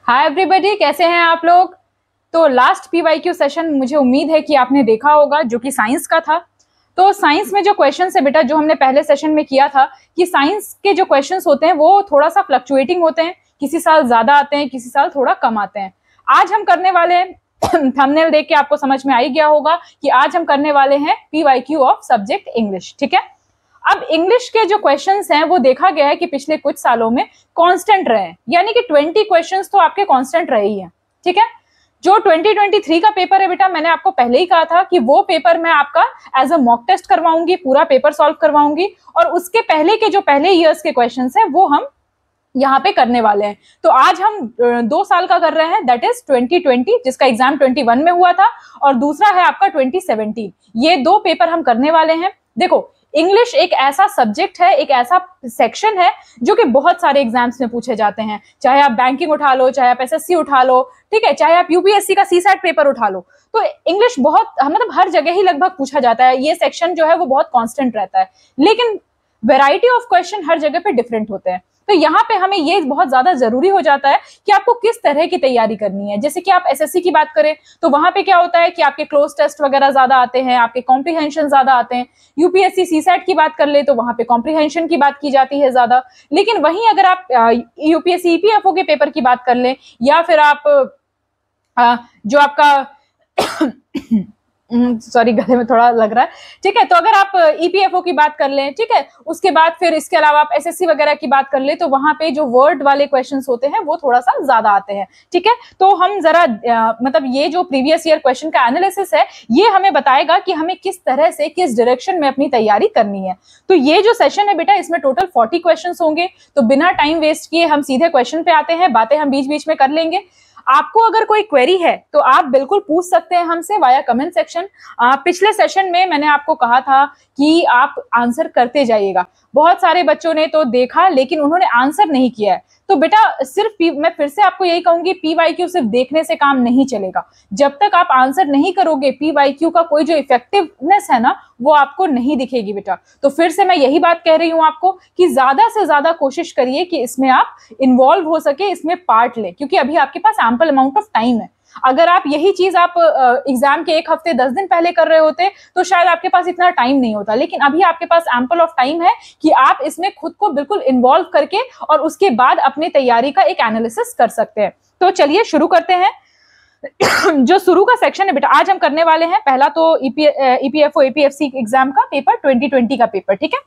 Hi everybody, कैसे हैं आप लोग। तो लास्ट पीवाईक्यू सेशन मुझे उम्मीद है कि आपने देखा होगा, जो कि साइंस का था। तो साइंस में जो क्वेश्चंस है बेटा, जो हमने पहले सेशन में किया था कि साइंस के जो क्वेश्चंस होते हैं वो थोड़ा सा फ्लक्चुएटिंग होते हैं, किसी साल ज्यादा आते हैं, किसी साल थोड़ा कम आते हैं। आज हम करने वाले हैं थंबनेल देख के आपको समझ में आ ही गया होगा कि आज हम करने वाले हैं पीवाईक्यू ऑफ सब्जेक्ट इंग्लिश। ठीक है, अब इंग्लिश के जो क्वेश्चंस हैं वो देखा गया है कि पिछले कुछ सालों में कांस्टेंट रहे हैं, यानी कि 20 क्वेश्चंस तो आपके कांस्टेंट रहे ही हैं। ठीक है, जो 2023 का पेपर है बेटा, मैंने आपको पहले ही कहा था कि वो पेपर मैं आपका एज अ मॉक टेस्ट करवाऊंगी, पूरा पेपर सॉल्व करवाऊंगी, और उसके पहले के जो पहले ईयर्स के क्वेश्चंस हैं वो हम यहाँ पे करने वाले हैं। तो आज हम 2 साल का कर रहे हैं, दैट इज 2020, जिसका एग्जाम 21 में हुआ था, और दूसरा है आपका 2017। ये 2 पेपर हम करने वाले हैं। देखो, इंग्लिश एक ऐसा सब्जेक्ट है, एक ऐसा सेक्शन है जो कि बहुत सारे एग्जाम्स में पूछे जाते हैं। चाहे आप बैंकिंग उठा लो, चाहे आप एसएससी उठा लो, ठीक है, चाहे आप यूपीएससी का सीसैट पेपर उठा लो, तो इंग्लिश बहुत मतलब हर जगह ही लगभग पूछा जाता है। ये सेक्शन जो है वो बहुत कांस्टेंट रहता है, लेकिन वेराइटी ऑफ क्वेश्चन हर जगह पे डिफरेंट होते हैं। तो यहाँ पे हमें ये बहुत ज्यादा जरूरी हो जाता है कि आपको किस तरह की तैयारी करनी है। जैसे कि आप एसएससी की बात करें तो वहां पे क्या होता है कि आपके क्लोज टेस्ट वगैरह ज्यादा आते हैं, आपके कॉम्प्रिहेंशन ज्यादा आते हैं। यूपीएससी सीसैट की बात कर ले तो वहां पे कॉम्प्रिहेंशन की बात की जाती है ज्यादा। लेकिन वहीं अगर आप यूपीएससी ईपीएफओ के पेपर की बात कर ले, या फिर आप जो आपका सॉरी गले में थोड़ा लग रहा है, ठीक है, तो अगर आप ईपीएफओ की बात कर लें, ठीक है, उसके बाद फिर इसके अलावा आप एसएससी वगैरह की बात कर ले, तो वहां पे जो वर्ड वाले क्वेश्चंस होते हैं वो थोड़ा सा ज्यादा आते हैं। ठीक है, तो हम जरा मतलब ये जो प्रीवियस ईयर क्वेश्चन का एनालिसिस है ये हमें बताएगा कि हमें किस तरह से किस डायरेक्शन में अपनी तैयारी करनी है। तो ये जो सेशन है बेटा, इसमें टोटल 40 क्वेश्चन होंगे। तो बिना टाइम वेस्ट किए हम सीधे क्वेश्चन पे आते हैं, बातें हम बीच बीच में कर लेंगे। आपको अगर कोई क्वेरी है तो आप बिल्कुल पूछ सकते हैं हमसे वाया कमेंट सेक्शन। पिछले सेशन में मैंने आपको कहा था कि आप आंसर करते जाइएगा। बहुत सारे बच्चों ने तो देखा लेकिन उन्होंने आंसर नहीं किया है। तो बेटा सिर्फ मैं फिर से आपको यही कहूंगी, पीवाईक्यू सिर्फ देखने से काम नहीं चलेगा। जब तक आप आंसर नहीं करोगे, पीवाईक्यू का कोई जो इफेक्टिवनेस है ना वो आपको नहीं दिखेगी बेटा। तो फिर से मैं यही बात कह रही हूं आपको कि ज्यादा से ज्यादा कोशिश करिए कि इसमें आप इन्वॉल्व हो सके, इसमें पार्ट ले, क्योंकि अभी आपके पास एम्पल अमाउंट ऑफ टाइम है। अगर आप यही चीज आप एग्जाम के 1 हफ्ते 10 दिन पहले कर रहे होते तो शायद आपके पास इतना टाइम नहीं होता, लेकिन अभी आपके पास एम्पल ऑफ टाइम है कि आप इसमें खुद को बिल्कुल इन्वॉल्व करके और उसके बाद अपनी तैयारी का एक एनालिसिस कर सकते हैं। तो चलिए शुरू करते हैं। जो शुरू का सेक्शन है बेटा, आज हम करने वाले हैं पहला तो ईपीएफओ एपीएफसी एग्जाम का पेपर 2020 का पेपर। ठीक है,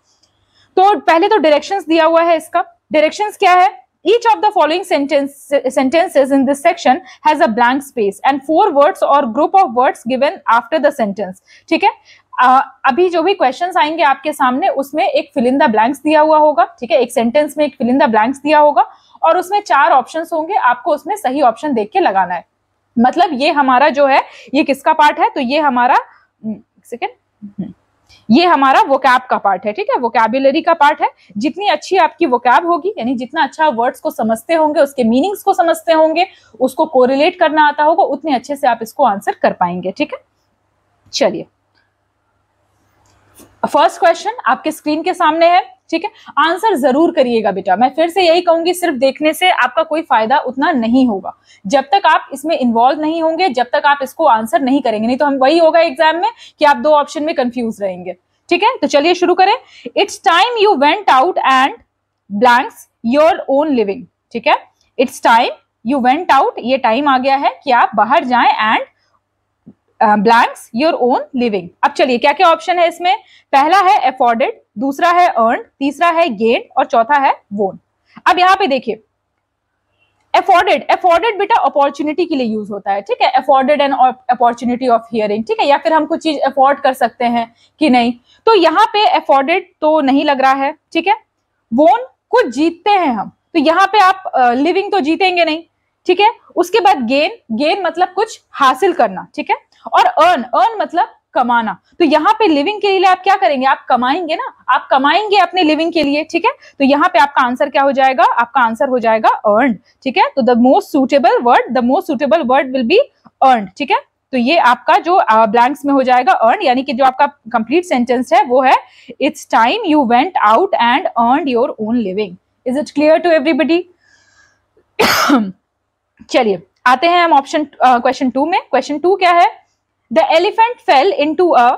तो पहले तो डायरेक्शंस दिया हुआ है। इसका डायरेक्शंस क्या है? Each of the following sentences in this section has a blank space and 4 words or group of words given after the sentence. ठीक है, अभी जो भी क्वेश्चंस आएंगे आपके सामने उसमें एक फिल इन द ब्लैंक्स दिया हुआ होगा। ठीक है, एक सेंटेंस में एक फिल इन द ब्लैंक्स दिया होगा और उसमें 4 ऑप्शंस होंगे, आपको उसमें सही ऑप्शन देख के लगाना है। मतलब ये हमारा जो है ये किसका पार्ट है? तो ये हमारा ये हमारा वोकैब का पार्ट है। ठीक है, वोकैबुलरी का पार्ट है। जितनी अच्छी आपकी वोकैब होगी, यानी जितना अच्छा वर्ड्स को समझते होंगे, उसके मीनिंग्स को समझते होंगे, उसको कोरिलेट करना आता होगा, उतने अच्छे से आप इसको आंसर कर पाएंगे। ठीक है, चलिए फर्स्ट क्वेश्चन आपके स्क्रीन के सामने है। ठीक है, आंसर जरूर करिएगा बेटा। मैं फिर से यही कहूंगी, सिर्फ देखने से आपका कोई फायदा उतना नहीं होगा। जब तक आप इसमें इन्वॉल्व नहीं होंगे, जब तक आप इसको आंसर नहीं करेंगे, नहीं तो हम वही होगा एग्जाम में कि आप 2 ऑप्शन में कंफ्यूज रहेंगे। ठीक है, तो चलिए शुरू करें। It's time you went out and blanks your own living. ठीक है, it's time you went out, ये टाइम आ गया है कि आप बाहर जाएं, and blanks your own living. अब चलिए क्या क्या ऑप्शन है इसमें। पहला है अफोर्डेड, दूसरा है अर्न, तीसरा है गेन और चौथा है वोन। अब यहाँ पे देखिए, अफोर्डेड बेटा अपॉर्चुनिटी के लिए यूज होता है। ठीक है, afforded an opportunity of hearing. ठीक है, या फिर हम कुछ चीज अफोर्ड कर सकते हैं कि नहीं, तो यहाँ पे अफोर्डेड तो नहीं लग रहा है। ठीक है, वोन कुछ जीतते हैं हम, तो यहाँ पे आप लिविंग तो जीतेंगे नहीं। ठीक है, उसके बाद गेन मतलब कुछ हासिल करना। ठीक है, और अर्न मतलब कमाना। तो यहाँ पे लिविंग के लिए आप क्या करेंगे? आप कमाएंगे ना, आप कमाएंगे अपने लिविंग के लिए। ठीक है, तो यहाँ पे आपका आंसर क्या हो जाएगा? आपका आंसर हो जाएगा अर्न। ठीक है, तो the most suitable word will be earn. ठीक है, तो ये आपका जो ब्लैंक्स में हो जाएगा अर्न, यानी कि जो आपका कंप्लीट सेंटेंस है वो है it's time you went out and earned your own living. Is it clear to everybody? चलिए आते हैं हम ऑप्शन क्वेश्चन 2 में। क्वेश्चन 2 क्या है? The elephant fail into a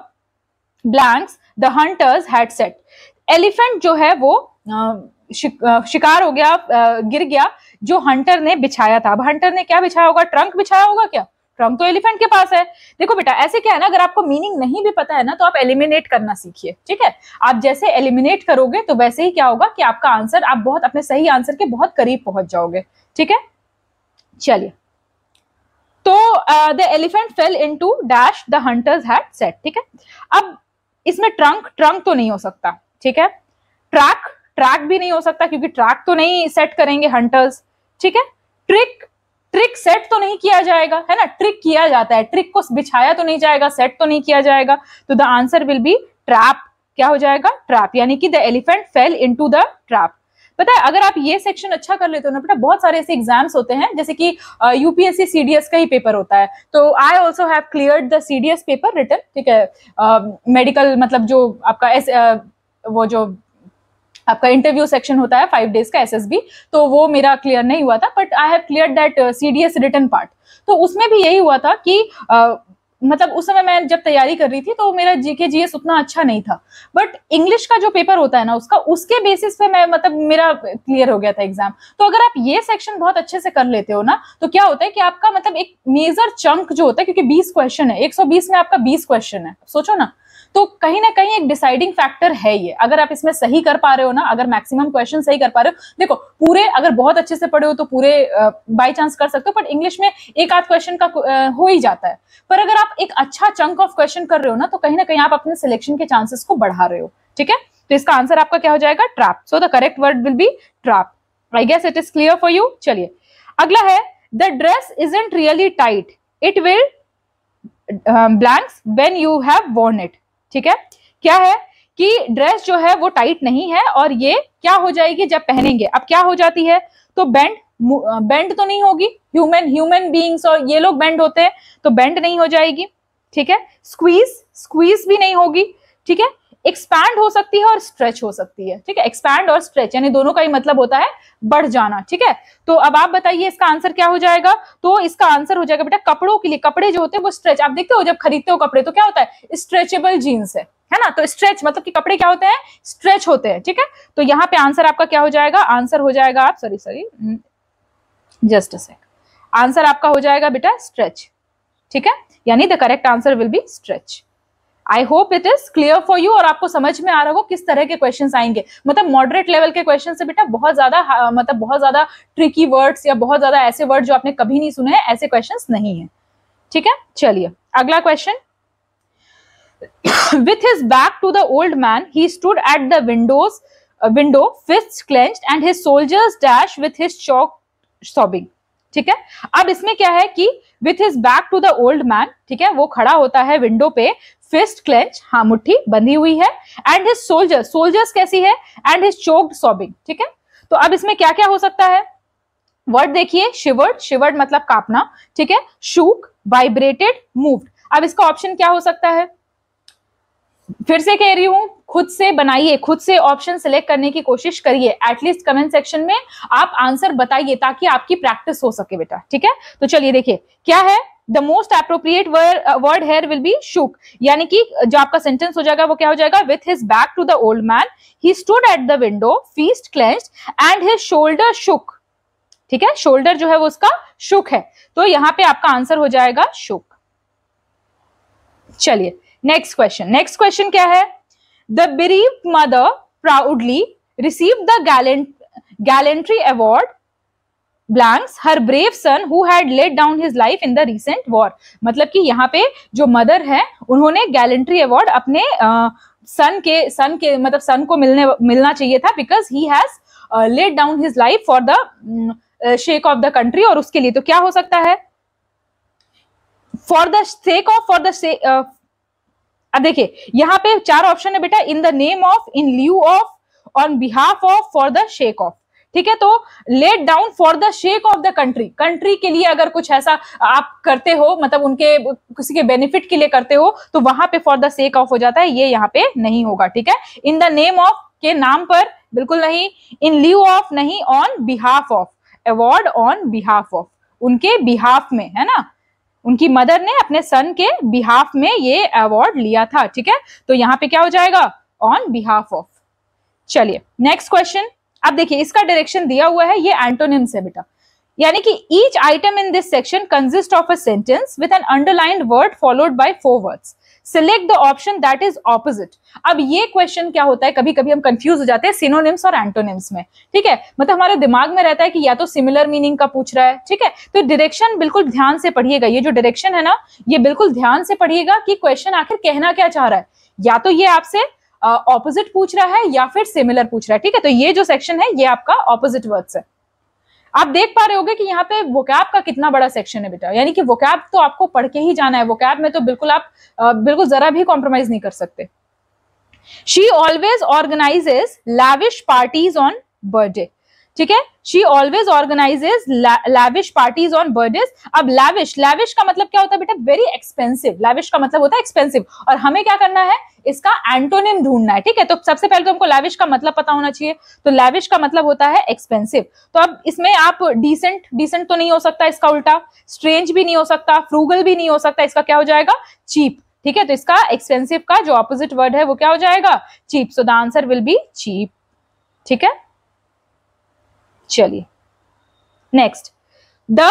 blanks the hunters had set. Elephant जो है वो शिकार हो गया, गिर गया जो हंटर ने बिछाया था। अब हंटर ने क्या बिछाया होगा? ट्रंक बिछाया होगा क्या? ट्रंक तो एलिफेंट के पास है। देखो बेटा ऐसे क्या है ना, अगर आपको मीनिंग नहीं भी पता है ना तो आप एलिमिनेट करना सीखिए, ठीक है। आप जैसे एलिमिनेट करोगे तो वैसे ही क्या होगा कि आपका आंसर, आप बहुत अपने सही आंसर के बहुत करीब पहुंच जाओगे, ठीक है। चलिए तो the elephant fail into dash the hunters had set, ठीक है। अब इसमें ट्रंक तो नहीं हो सकता, ठीक है। ट्रैक भी नहीं हो सकता क्योंकि ट्रैक तो नहीं सेट करेंगे हंटर्स, ठीक है। ट्रिक सेट तो नहीं किया जाएगा, है ना, ट्रिक किया जाता है, ट्रिक को बिछाया तो नहीं जाएगा, सेट तो नहीं किया जाएगा, तो the answer will be trap. क्या हो जाएगा? ट्रैप, यानी कि the elephant fail into the trap. पता है अगर आप ये सेक्शन अच्छा कर लेते हो ना बेटा, बहुत सारे ऐसे एग्जाम्स होते हैं जैसे कि यूपीएससी सीडीएस का ही पेपर होता है, तो I also have cleared the CDS paper written, ठीक है। मेडिकल मतलब जो आपका वो जो आपका इंटरव्यू सेक्शन होता है 5 डेज का एसएसबी, तो वो मेरा क्लियर नहीं हुआ था, but I have clear that CDS written part. तो उसमें भी यही हुआ था कि मतलब उस समय मैं जब तैयारी कर रही थी तो मेरा जीके जीएस उतना अच्छा नहीं था, बट इंग्लिश का जो पेपर होता है ना उसके बेसिस पे मैं मतलब मेरा क्लियर हो गया था एग्जाम। तो अगर आप ये सेक्शन बहुत अच्छे से कर लेते हो ना तो क्या होता है कि आपका मतलब एक मेजर चंक जो होता है, क्योंकि 20 क्वेश्चन है, 120 में आपका 20 क्वेश्चन है, सोचो ना, तो कहीं ना कहीं एक डिसाइडिंग फैक्टर है ये। अगर आप इसमें सही कर पा रहे हो ना, अगर मैक्सिमम क्वेश्चन सही कर पा रहे हो, देखो पूरे अगर बहुत अच्छे से पढ़े हो तो पूरे बाय चांस कर सकते हो, बट इंग्लिश में एक आध क्वेश्चन का हो ही जाता है। पर अगर आप एक अच्छा चंक ऑफ क्वेश्चन कर रहे हो ना तो कहीं ना कहीं आप अपने सिलेक्शन के चांसेस को बढ़ा रहे हो, ठीक है। तो इसका आंसर आपका क्या हो जाएगा? Trap. So the correct word will be trap. I guess it is clear for you. चलिए अगला है, the dress isn't really tight, it will blanks when you have worn it, ठीक है। क्या है कि ड्रेस जो है वो टाइट नहीं है और ये क्या हो जाएगी जब पहनेंगे। अब क्या हो जाती है? तो बेंड तो नहीं होगी, ह्यूमन बीइंग्स और ये लोग बेंड होते हैं, तो बेंड नहीं हो जाएगी, ठीक है। स्क्वीज भी नहीं होगी, ठीक है। एक्सपैंड हो सकती है और स्ट्रेच हो सकती है, ठीक है। एक्सपैंड और स्ट्रेच यानी दोनों का ही मतलब होता है बढ़ जाना, ठीक है। तो अब आप बताइए इसका आंसर क्या हो जाएगा? तो इसका आंसर हो जाएगा बेटा कपड़ों के लिए, कपड़े जो होते हैं वो स्ट्रेच, आप देखते हो जब खरीदते हो कपड़े तो क्या होता है? स्ट्रेचेबल जीन्स है ना, तो स्ट्रेच मतलब कि कपड़े क्या होते हैं? स्ट्रेच होते हैं, ठीक है। तो यहाँ पे आंसर आपका क्या हो जाएगा? आंसर हो जाएगा आप sorry just a sec, answer आपका हो जाएगा बेटा स्ट्रेच, ठीक है। यानी the correct answer will be stretch. I hope it is clear for you और आपको समझ में आ रहा हो किस तरह के क्वेश्चंस आएंगे। मतलब मॉडरेट लेवल के क्वेश्चन से बेटा बहुत ज्यादा ट्रिकी वर्ड्स या बहुत ज्यादा ऐसे वर्ड जो आपने कभी नहीं सुने हैं, ऐसे क्वेश्चंस नहीं है, ठीक है। चलिए अगला question, with his back to the old man he stood at the window fists clenched and his soldiers dash with his chalk sobbing, ठीक है। अब इसमें क्या है कि with his back to the old man, ठीक है, वो खड़ा होता है विंडो पे, फिस्ट क्लेंच, हाँ मुट्ठी बंधी हुई है, एंड हिज सोल्जर्स कैसी है? एंड हिज चोक्ड सॉबिंग, ठीक है। तो अब इसमें क्या क्या हो सकता है? वर्ड देखिए, शिवर्ड मतलब कांपना, ठीक है, शूक, वाइब्रेटेड, मूव्ड। अब इसका ऑप्शन क्या हो सकता है? फिर से कह रही हूं, खुद से बनाइए, खुद से ऑप्शन सिलेक्ट करने की कोशिश करिए, एटलीस्ट कमेंट सेक्शन में आप आंसर बताइए ताकि आपकी प्रैक्टिस हो सके बेटा, ठीक है। तो चलिए देखिए क्या है, the most appropriate word hair will be shook, यानी कि जो आपका सेंटेंस हो जाएगा वो क्या हो जाएगा? With his back to the old man he stood at the window fist clenched and his shoulder shook, ठीक है, शोल्डर जो है वो उसका शुक है, तो यहां पे आपका आंसर हो जाएगा शुक। चलिए नेक्स्ट क्वेश्चन क्या है? The bereaved mother proudly received the gallantry award blanks her brave son who had laid down his life in the recent war। मतलब कि यहाँ पे जो मदर है उन्होंने गैलेंट्री अवार्ड अपने सन के मतलब सन को मिलना चाहिए था, because he has laid down his life for the sake of the country, और उसके लिए तो क्या हो सकता है? फॉर द सेक ऑफ, अब देखिए यहाँ पे 4 ऑप्शन है बेटा, in the name of, in lieu of, on behalf of, for the sake of, ठीक है। तो let down for the sake of the country के लिए अगर कुछ ऐसा आप करते हो, मतलब उनके किसी के बेनिफिट के लिए करते हो, तो वहां पे फॉर द सेक ऑफ हो जाता है, ये यहाँ पे नहीं होगा, ठीक है। इन द नेम ऑफ के नाम पर बिल्कुल नहीं, इन ल्यू ऑफ नहीं, on behalf of, award on behalf of, उनके बिहाफ में, है ना, उनकी मदर ने अपने सन के बिहाफ में ये अवार्ड लिया था, ठीक है। तो यहाँ पे क्या हो जाएगा, ऑन बिहाफ ऑफ। चलिए नेक्स्ट क्वेश्चन। अब देखिए इसका डायरेक्शन दिया हुआ है, ये एंटोनिम्स है बेटा, यानी कि each item in this section consist of a sentence with an underlined word followed by 4 words, select the option that is opposite. अब ये क्वेश्चन क्या होता है, कभी कभी हम कंफ्यूज हो जाते हैं सिनोनिम्स और एंटोनिम्स में, ठीक है। मतलब हमारे दिमाग में रहता है कि या तो सिमिलर मीनिंग का पूछ रहा है, ठीक है। तो डायरेक्शन बिल्कुल ध्यान से पढ़िएगा, ये जो डायरेक्शन है ना, ये बिल्कुल ध्यान से पढ़िएगा कि क्वेश्चन आखिर कहना क्या चाह रहा है, या तो ये आपसे ऑपोजिट पूछ रहा है या फिर सिमिलर पूछ रहा है, ठीक है। तो ये जो सेक्शन है ये आपका ऑपोजिट वर्ड्स है। आप देख पा रहे होगे कि यहाँ पे वोकैब का कितना बड़ा सेक्शन है बेटा, यानी कि वोकैब तो आपको पढ़ के ही जाना है, वोकैब में तो बिल्कुल आप बिल्कुल जरा भी कॉम्प्रोमाइज नहीं कर सकते। She always organises lavish parties on birthday, ठीक है। She always organises lavish parties on birthdays. अब लैविश, लैविश का मतलब क्या होता है बेटा, वेरी एक्सपेंसिव, लैविश का मतलब होता है एक्सपेंसिव, और हमें क्या करना है, इसका एंटोनिम ढूंढना है, ठीक है। तो सबसे पहले तो हमको लैविश का मतलब पता होना चाहिए, तो लैविश का मतलब होता है एक्सपेंसिव। तो अब इसमें आप डिसेंट, डिसेंट तो नहीं हो सकता, इसका उल्टा स्ट्रेंज भी नहीं हो सकता, फ्रूगल भी नहीं हो सकता, इसका क्या हो जाएगा, चीप, ठीक है। तो इसका एक्सपेंसिव का जो ऑपोजिट वर्ड है वो क्या हो जाएगा, cheap. So the answer will be cheap, ठीक है। चलिए next, the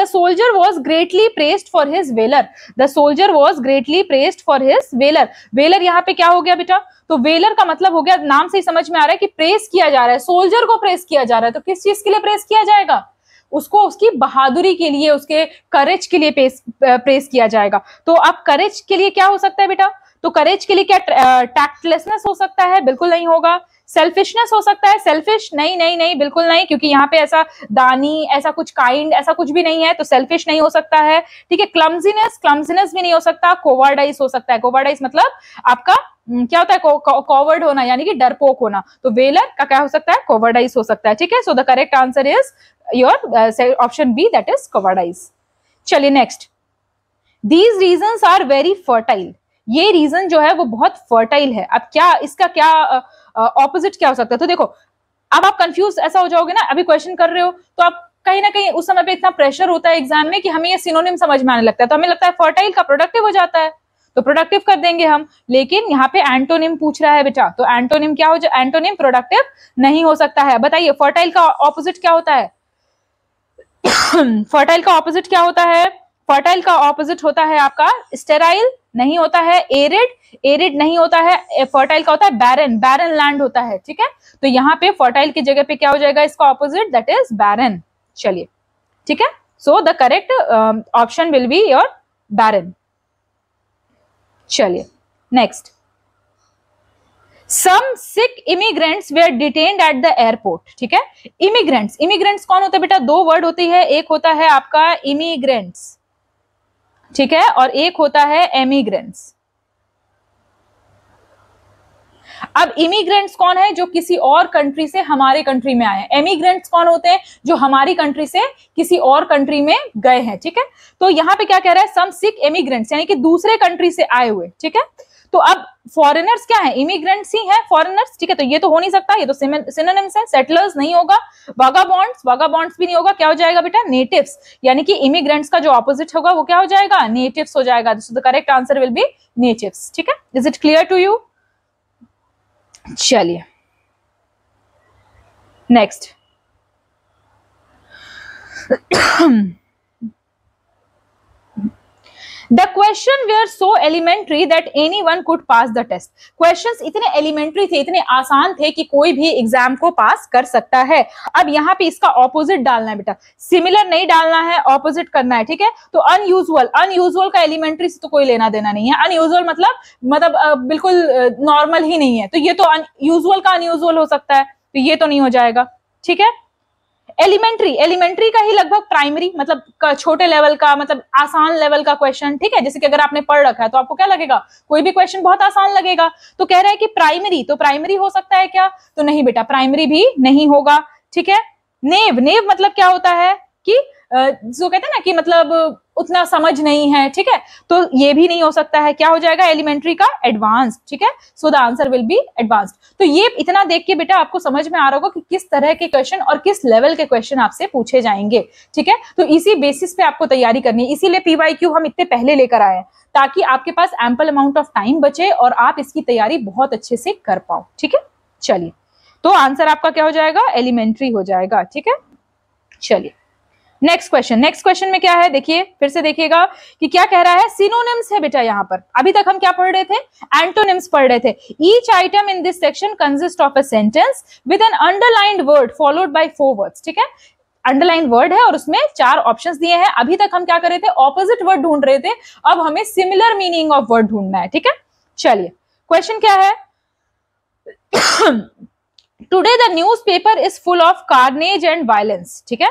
soldier was greatly praised for his valor, the soldier was greatly praised for his valor। Valour यहाँ पे क्या हो गया बेटा, तो वेलर का मतलब हो गया, नाम से ही समझ में आ रहा है कि प्रेस किया जा रहा है, सोल्जर को प्रेस किया जा रहा है। तो किस चीज के लिए प्रेस किया जाएगा, उसको उसकी बहादुरी के लिए, उसके करेज के लिए प्रेस किया जाएगा। तो अब करेज के लिए क्या हो सकता है बेटा, तो करेज के लिए क्या टैक्टलेसनेस हो सकता है, बिल्कुल नहीं होगा। सेल्फिशनेस हो सकता है, सेल्फिश नहीं नहीं नहीं बिल्कुल नहीं, क्योंकि यहाँ पे ऐसा दानी, ऐसा कुछ काइंड, ऐसा कुछ भी नहीं है, तो सेल्फिश नहीं हो सकता है, ठीक है। क्लमजीनेस, क्लमजीनेस भी नहीं हो सकता। कोवार्डाइस हो सकता है, कोवार्डाइस मतलब आपका क्या होता है, कॉवर्ड होना, यानी कि डरपोक होना। तो वेलर का क्या हो सकता है, कोवार्डाइस हो सकता है, ठीक है। So the correct answer is your option B, that is cowardice. चलिए next, these regions are very fertile, ये रीजन जो है वो बहुत फर्टाइल है। अब क्या इसका क्या ऑपोजिट क्या हो सकता है, तो देखो अब आप कंफ्यूज ऐसा हो जाओगे ना, अभी क्वेश्चन कर रहे हो तो आप कहीं ना कहीं उस समय पे इतना प्रेशर होता है एग्जाम में कि हमें ये सिनोनिम समझ में आने लगता है, तो हमें लगता है फर्टाइल का प्रोडक्टिव हो जाता है, तो प्रोडक्टिव कर देंगे हम, लेकिन यहाँ पे एंटोनिम पूछ रहा है बेटा, तो एंटोनिम क्या हो जाए, एंटोनिम प्रोडक्टिव नहीं हो सकता है। बताइए फर्टाइल का ऑपोजिट क्या होता है फर्टाइल का ऑपोजिट क्या होता है, फर्टाइल का ऑपोजिट होता है आपका स्टेराइल, नहीं होता है एरिड, एरिड नहीं होता है, फर्टाइल का होता है बैरन, बैरन लैंड होता है, ठीक है। तो यहाँ पे फर्टाइल की जगह पे क्या हो जाएगा इसका ऑपोजिट, दैट इज बैरन। चलिए ठीक है, so the correct option will be your barren. चलिए next, some sick immigrants were detained at the airport, ठीक है। इमिग्रेंट्स, इमिग्रेंट्स कौन होता है बेटा, दो वर्ड होती है, एक होता है आपका इमिग्रेंट्स, ठीक है, और एक होता है एमिग्रेंट्स। अब इमिग्रेंट्स कौन है, जो किसी और कंट्री से हमारे कंट्री में आए हैं। एमिग्रेंट्स कौन होते हैं, जो हमारी कंट्री से किसी और कंट्री में गए हैं, ठीक है। तो यहाँ पे क्या कह रहा है, सम सिक इमिग्रेंट्स, यानी कि दूसरे कंट्री से आए हुए, ठीक है। तो अब फॉरेनर्स क्या है, इमिग्रेंट्स ही है फॉरेनर्स, ठीक है। तो ये तो हो नहीं सकता, ये तो सिनोनिम्स है। सेटलर्स नहीं होगा, वागाबॉन्ड्स, वागाबॉन्ड्स भी नहीं होगा, क्या हो जाएगा बेटा, नेटिव्स, यानी कि इमिग्रेंट्स का जो ऑपोजिट होगा वो क्या हो जाएगा, नेटिव्स हो जाएगा। So the correct answer will be natives, ठीक है। Is it clear to you? चलिए next, The question were so elementary that anyone could pass the test. Questions इतने elementary थे, इतने आसान थे कि कोई भी एग्जाम को पास कर सकता है। अब यहाँ पे इसका ऑपोजिट डालना है बेटा, सिमिलर नहीं डालना है, ऑपोजिट करना है, ठीक है। तो अनयूजुअल, अनयूजुअल का एलिमेंट्री से तो कोई लेना देना नहीं है। अनयूजुअल मतलब बिल्कुल नॉर्मल ही नहीं है, तो ये तो यूजुअल का अनयूजुअल हो सकता है, तो ये तो नहीं हो जाएगा, ठीक है। एलिमेंट्री, एलिमेंट्री का ही लगभग प्राइमरी, मतलब छोटे लेवल का, मतलब आसान लेवल का क्वेश्चन, ठीक है। जैसे कि अगर आपने पढ़ रखा है तो आपको क्या लगेगा, कोई भी क्वेश्चन बहुत आसान लगेगा। तो कह रहा है कि प्राइमरी, तो प्राइमरी हो सकता है क्या, तो नहीं बेटा, प्राइमरी भी नहीं होगा, ठीक है। नेव, नेव मतलब क्या होता है कि जो कहते हैं ना कि मतलब उतना समझ नहीं है, ठीक है, तो ये भी नहीं हो सकता है। क्या हो जाएगा एलिमेंट्री का एडवांस्ड, ठीक है, so the answer will B advanced. तो ये इतना देख के बेटा आपको समझ में आ रहा होगा कि किस तरह के क्वेश्चन और किस लेवल के क्वेश्चन आपसे पूछे जाएंगे, ठीक है। तो इसी बेसिस पे आपको तैयारी करनी है, इसीलिए पीवाईक्यू हम इतने पहले लेकर आए हैं ताकि आपके पास एम्पल अमाउंट ऑफ टाइम बचे और आप इसकी तैयारी बहुत अच्छे से कर पाओ, ठीक है। चलिए, तो आंसर आपका क्या हो जाएगा, एलिमेंट्री हो जाएगा, ठीक है। चलिए नेक्स्ट क्वेश्चन में क्या है, देखिए फिर से देखिएगा कि क्या कह रहा है, सिनोनिम्स है बेटा। यहां पर अभी तक हम क्या पढ़ रहे थे, एंटोनिम्स पढ़ रहे थे। Each item in this section consist of a sentence with an underlined word followed by 4 words, ठीक है। अंडरलाइन वर्ड है और उसमें 4 ऑप्शंस दिए हैं। अभी तक हम क्या कर रहे थे, ऑपोजिट वर्ड ढूंढ रहे थे, अब हमें सिमिलर मीनिंग ऑफ वर्ड ढूंढना है, ठीक है। चलिए क्वेश्चन क्या है, today the newspaper is full of carnage and violence, ठीक है।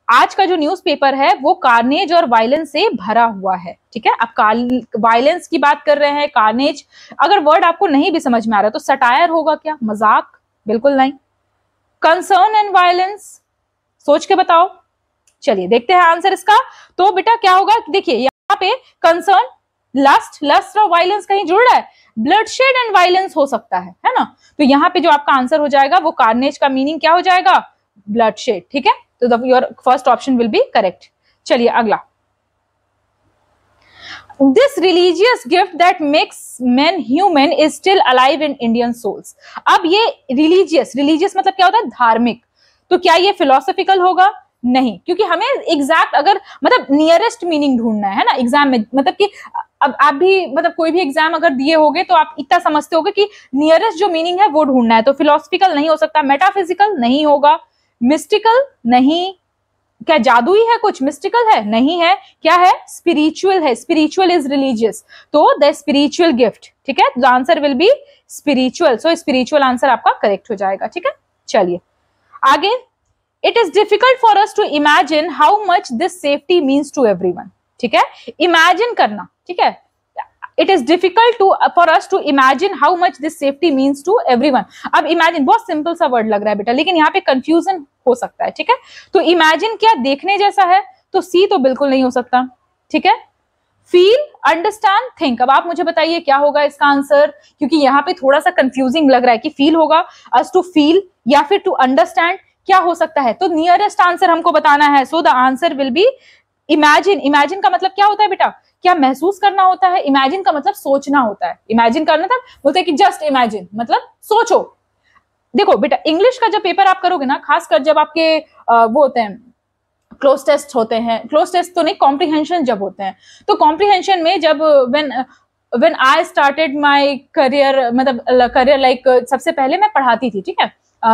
आज का जो न्यूज़पेपर है वो कार्नेज और वायलेंस से भरा हुआ है, ठीक है। अब वायलेंस की बात कर रहे हैं, कार्नेज, अगर वर्ड आपको नहीं भी समझ में आ रहा तो सटायर होगा क्या, मजाक, बिल्कुल नहीं। कंसर्न एंड वायलेंस, सोच के बताओ। चलिए देखते हैं आंसर इसका। तो बेटा क्या होगा, देखिए यहाँ पे कंसर्न, लस्ट और वायलेंस कहीं जुड़ रहा है, ब्लडशेड एंड वायलेंस हो सकता है ना। तो यहाँ पे जो आपका आंसर हो जाएगा वो कार्नेज का मीनिंग क्या हो जाएगा, ब्लडशेड, ठीक है। तो your first option will be correct. चलिए अगला, this religious gift that makes men human is still alive in Indian souls. अब ये रिलीजियस मतलब क्या होता है, धार्मिक। तो क्या ये फिलोसॉफिकल होगा, नहीं, क्योंकि हमें एग्जैक्ट अगर मतलब नियरेस्ट मीनिंग ढूंढना है ना एग्जाम में, मतलब कि अब आप भी मतलब कोई भी एग्जाम अगर दिए होगे तो आप इतना समझते होगे कि नियरेस्ट जो मीनिंग है वो ढूंढना है। तो फिलोसॉफिकल नहीं हो सकता, मेटाफिजिकल नहीं होगा, मिस्टिकल नहीं, क्या जादुई है कुछ, मिस्टिकल है नहीं है, क्या है, स्पिरिचुअल है, स्पिरिचुअल इज रिलीजियस, तो द स्पिरिचुअल गिफ्ट, ठीक है। The answer will be spiritual, so spiritual answer आपका करेक्ट हो जाएगा, ठीक है। चलिए आगे, it is difficult for us to imagine how much this safety means to everyone, ठीक है। इमेजिन करना, ठीक है, it is difficult for us to imagine how much this safety means to everyone. अब इमेजिन बहुत सिंपल सा word लग रहा है बेटा, लेकिन यहाँ पे कंफ्यूजन हो सकता है, ठीक है। तो इमेजिन क्या देखने जैसा है, तो सी तो बिल्कुल नहीं हो सकता, ठीक है। फील, अंडरस्टैंड, थिंक, अब आप मुझे बताइए क्या होगा इसका आंसर, क्योंकि यहाँ पे थोड़ा सा कंफ्यूजिंग लग रहा है कि फील होगा, अस टू फील या फिर टू अंडरस्टैंड, क्या हो सकता है। तो नियरेस्ट आंसर हमको बताना है, so the answer will B imagine. Imagine का मतलब क्या होता है बेटा, क्या महसूस करना होता है, इमेजिन का मतलब सोचना होता है। इमेजिन करना था, बोलते हैं कि जस्ट इमेजिन मतलब सोचो। देखो बेटा इंग्लिश का जब पेपर आप करोगे ना, खासकर जब आपके वो होते हैं क्लोज टेस्ट होते हैं, क्लोज टेस्ट तो नहीं, कॉम्प्रिहेंशन जब होते हैं, तो कॉम्प्रिहेंशन में जब when I started my career, मतलब करियर लाइक सबसे पहले मैं पढ़ाती थी, ठीक है,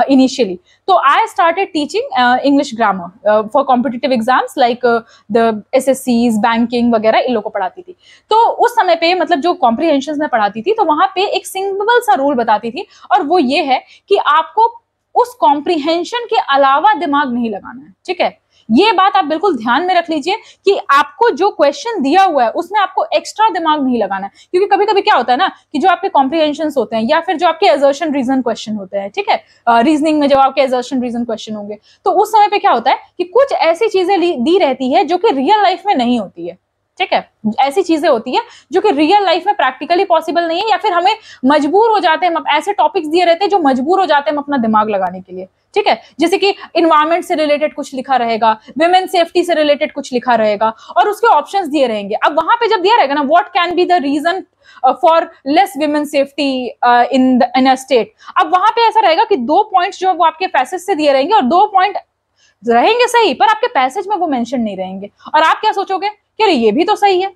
इनिशियली, तो I started teaching English grammar for competitive exams like the एसएससीज, बैंकिंग वगैरह, इन लोगों को पढ़ाती थी। तो उस समय पे मतलब जो कॉम्प्रिहेंशन में पढ़ाती थी, तो वहां पे एक सिंपल सा रूल बताती थी, और वो ये है कि आपको उस कॉम्प्रिहेंशन के अलावा दिमाग नहीं लगाना है, ठीक है। ये बात आप बिल्कुल ध्यान में रख लीजिए कि आपको जो क्वेश्चन दिया हुआ है उसमें आपको एक्स्ट्रा दिमाग नहीं लगाना है, क्योंकि कभी कभी क्या होता है ना कि जो आपके कॉम्प्रिहेंशंस होते हैं या फिर जो आपके असर्शन रीजन क्वेश्चन होते हैं, ठीक है, रीजनिंग में जब आपके असर्शन रीजन क्वेश्चन होंगे, तो उस समय पे क्या होता है कि कुछ ऐसी चीजें दी रहती है जो कि रियल लाइफ में नहीं होती है, ठीक है। ऐसी चीजें होती है जो कि रियल लाइफ में प्रैक्टिकली पॉसिबल नहीं है, या फिर हमें मजबूर हो जाते हैं, ऐसे टॉपिक्स दिए रहते हैं जो मजबूर हो जाते हैं हम अपना दिमाग लगाने के लिए, ठीक है। जैसे कि इन्वायरमेंट से रिलेटेड कुछ लिखा रहेगा, विमेन सेफ्टी से रिलेटेड कुछ लिखा रहेगा, और उसके ऑप्शंस दिए रहेंगे। अब वहां पे जब दिया रहेगा ना, what can be the reason for less women safety in a state, अब वहां पे ऐसा रहेगा कि 2 पॉइंट्स जो वो आपके पैसेज से दिए रहेंगे, और 2 पॉइंट रहेंगे सही, पर आपके पैसेज में वो मेंशन नहीं रहेंगे, और आप क्या सोचोगे कि अरे ये भी तो सही है।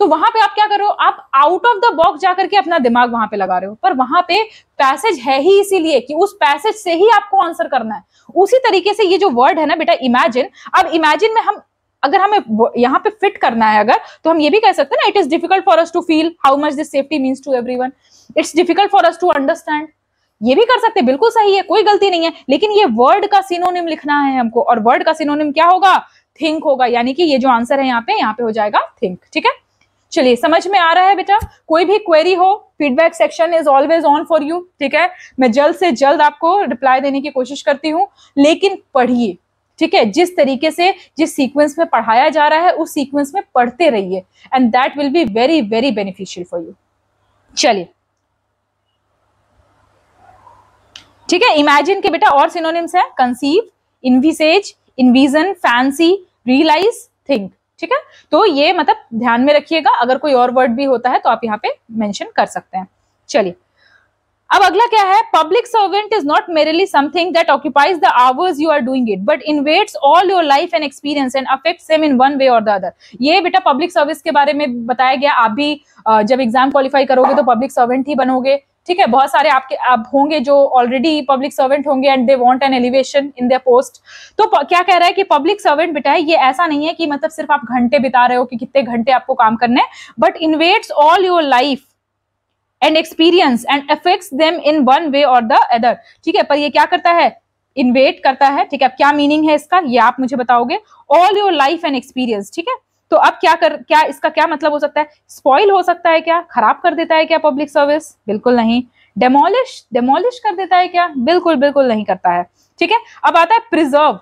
तो वहां पे आप क्या कर रहे हो, आप आउट ऑफ द बॉक्स जाकर के अपना दिमाग वहां पे लगा रहे हो, पर वहां पे पैसेज है ही इसीलिए कि उस पैसेज से ही आपको आंसर करना है। उसी तरीके से ये जो वर्ड है ना बेटा इमेजिन, अब इमेजिन में हम अगर हमें यहाँ पे फिट करना है अगर, तो हम ये भी कह सकते हैं ना, it is difficult for us to feel how much this safety means to everyone, it's difficult for us to understand, ये भी कर सकते हैं, बिल्कुल सही है, कोई गलती नहीं है। लेकिन ये वर्ड का सिनोनिम लिखना है हमको, और वर्ड का सिनोनिम क्या होगा, थिंक होगा, यानी कि ये जो आंसर है यहाँ पे हो जाएगा थिंक, ठीक है। चलिए समझ में आ रहा है बेटा, कोई भी क्वेरी हो, feedback section is always on for you, ठीक है। मैं जल्द से जल्द आपको रिप्लाई देने की कोशिश करती हूँ, लेकिन पढ़िए, ठीक है, जिस तरीके से जिस सीक्वेंस में पढ़ाया जा रहा है उस सीक्वेंस में पढ़ते रहिए and that will be very very beneficial for you. चलिए ठीक है, इमेजिन के बेटा और सिनोनिम्स है conceive, envisage, envision, fancy, realise, think. ठीक है, तो ये मतलब ध्यान में रखिएगा, अगर कोई और वर्ड भी होता है तो आप यहाँ पे मेंशन कर सकते हैं। चलिए अब अगला क्या है, public servant is not merely something that occupies the hours you are doing it but invades all your life and experience and affects them in one way और द अदर। ये बेटा पब्लिक सर्विस के बारे में बताया गया। आप भी जब एग्जाम क्वालिफाई करोगे तो पब्लिक सर्वेंट ही बनोगे। ठीक है, बहुत सारे आप होंगे जो ऑलरेडी पब्लिक सर्वेंट होंगे and they want an elevation in their post. तो क्या कह रहा है कि पब्लिक सर्वेंट बेटा है ये ऐसा नहीं है कि मतलब सिर्फ आप घंटे बिता रहे हो कि कितने घंटे आपको काम करने हैं, but invades all your life and experience and affects them in one way और द अदर। ठीक है, पर ये क्या करता है, इन्वेट करता है। ठीक है, अब क्या मीनिंग है इसका ये आप मुझे बताओगे। All your life and experience, ठीक है, तो अब क्या इसका क्या मतलब हो सकता है, स्पॉइल हो सकता है क्या, खराब कर देता है क्या पब्लिक सर्विस, बिल्कुल नहीं। डेमोलिश कर देता है क्या, बिल्कुल बिल्कुल नहीं करता है। ठीक है, अब आता है प्रिजर्व,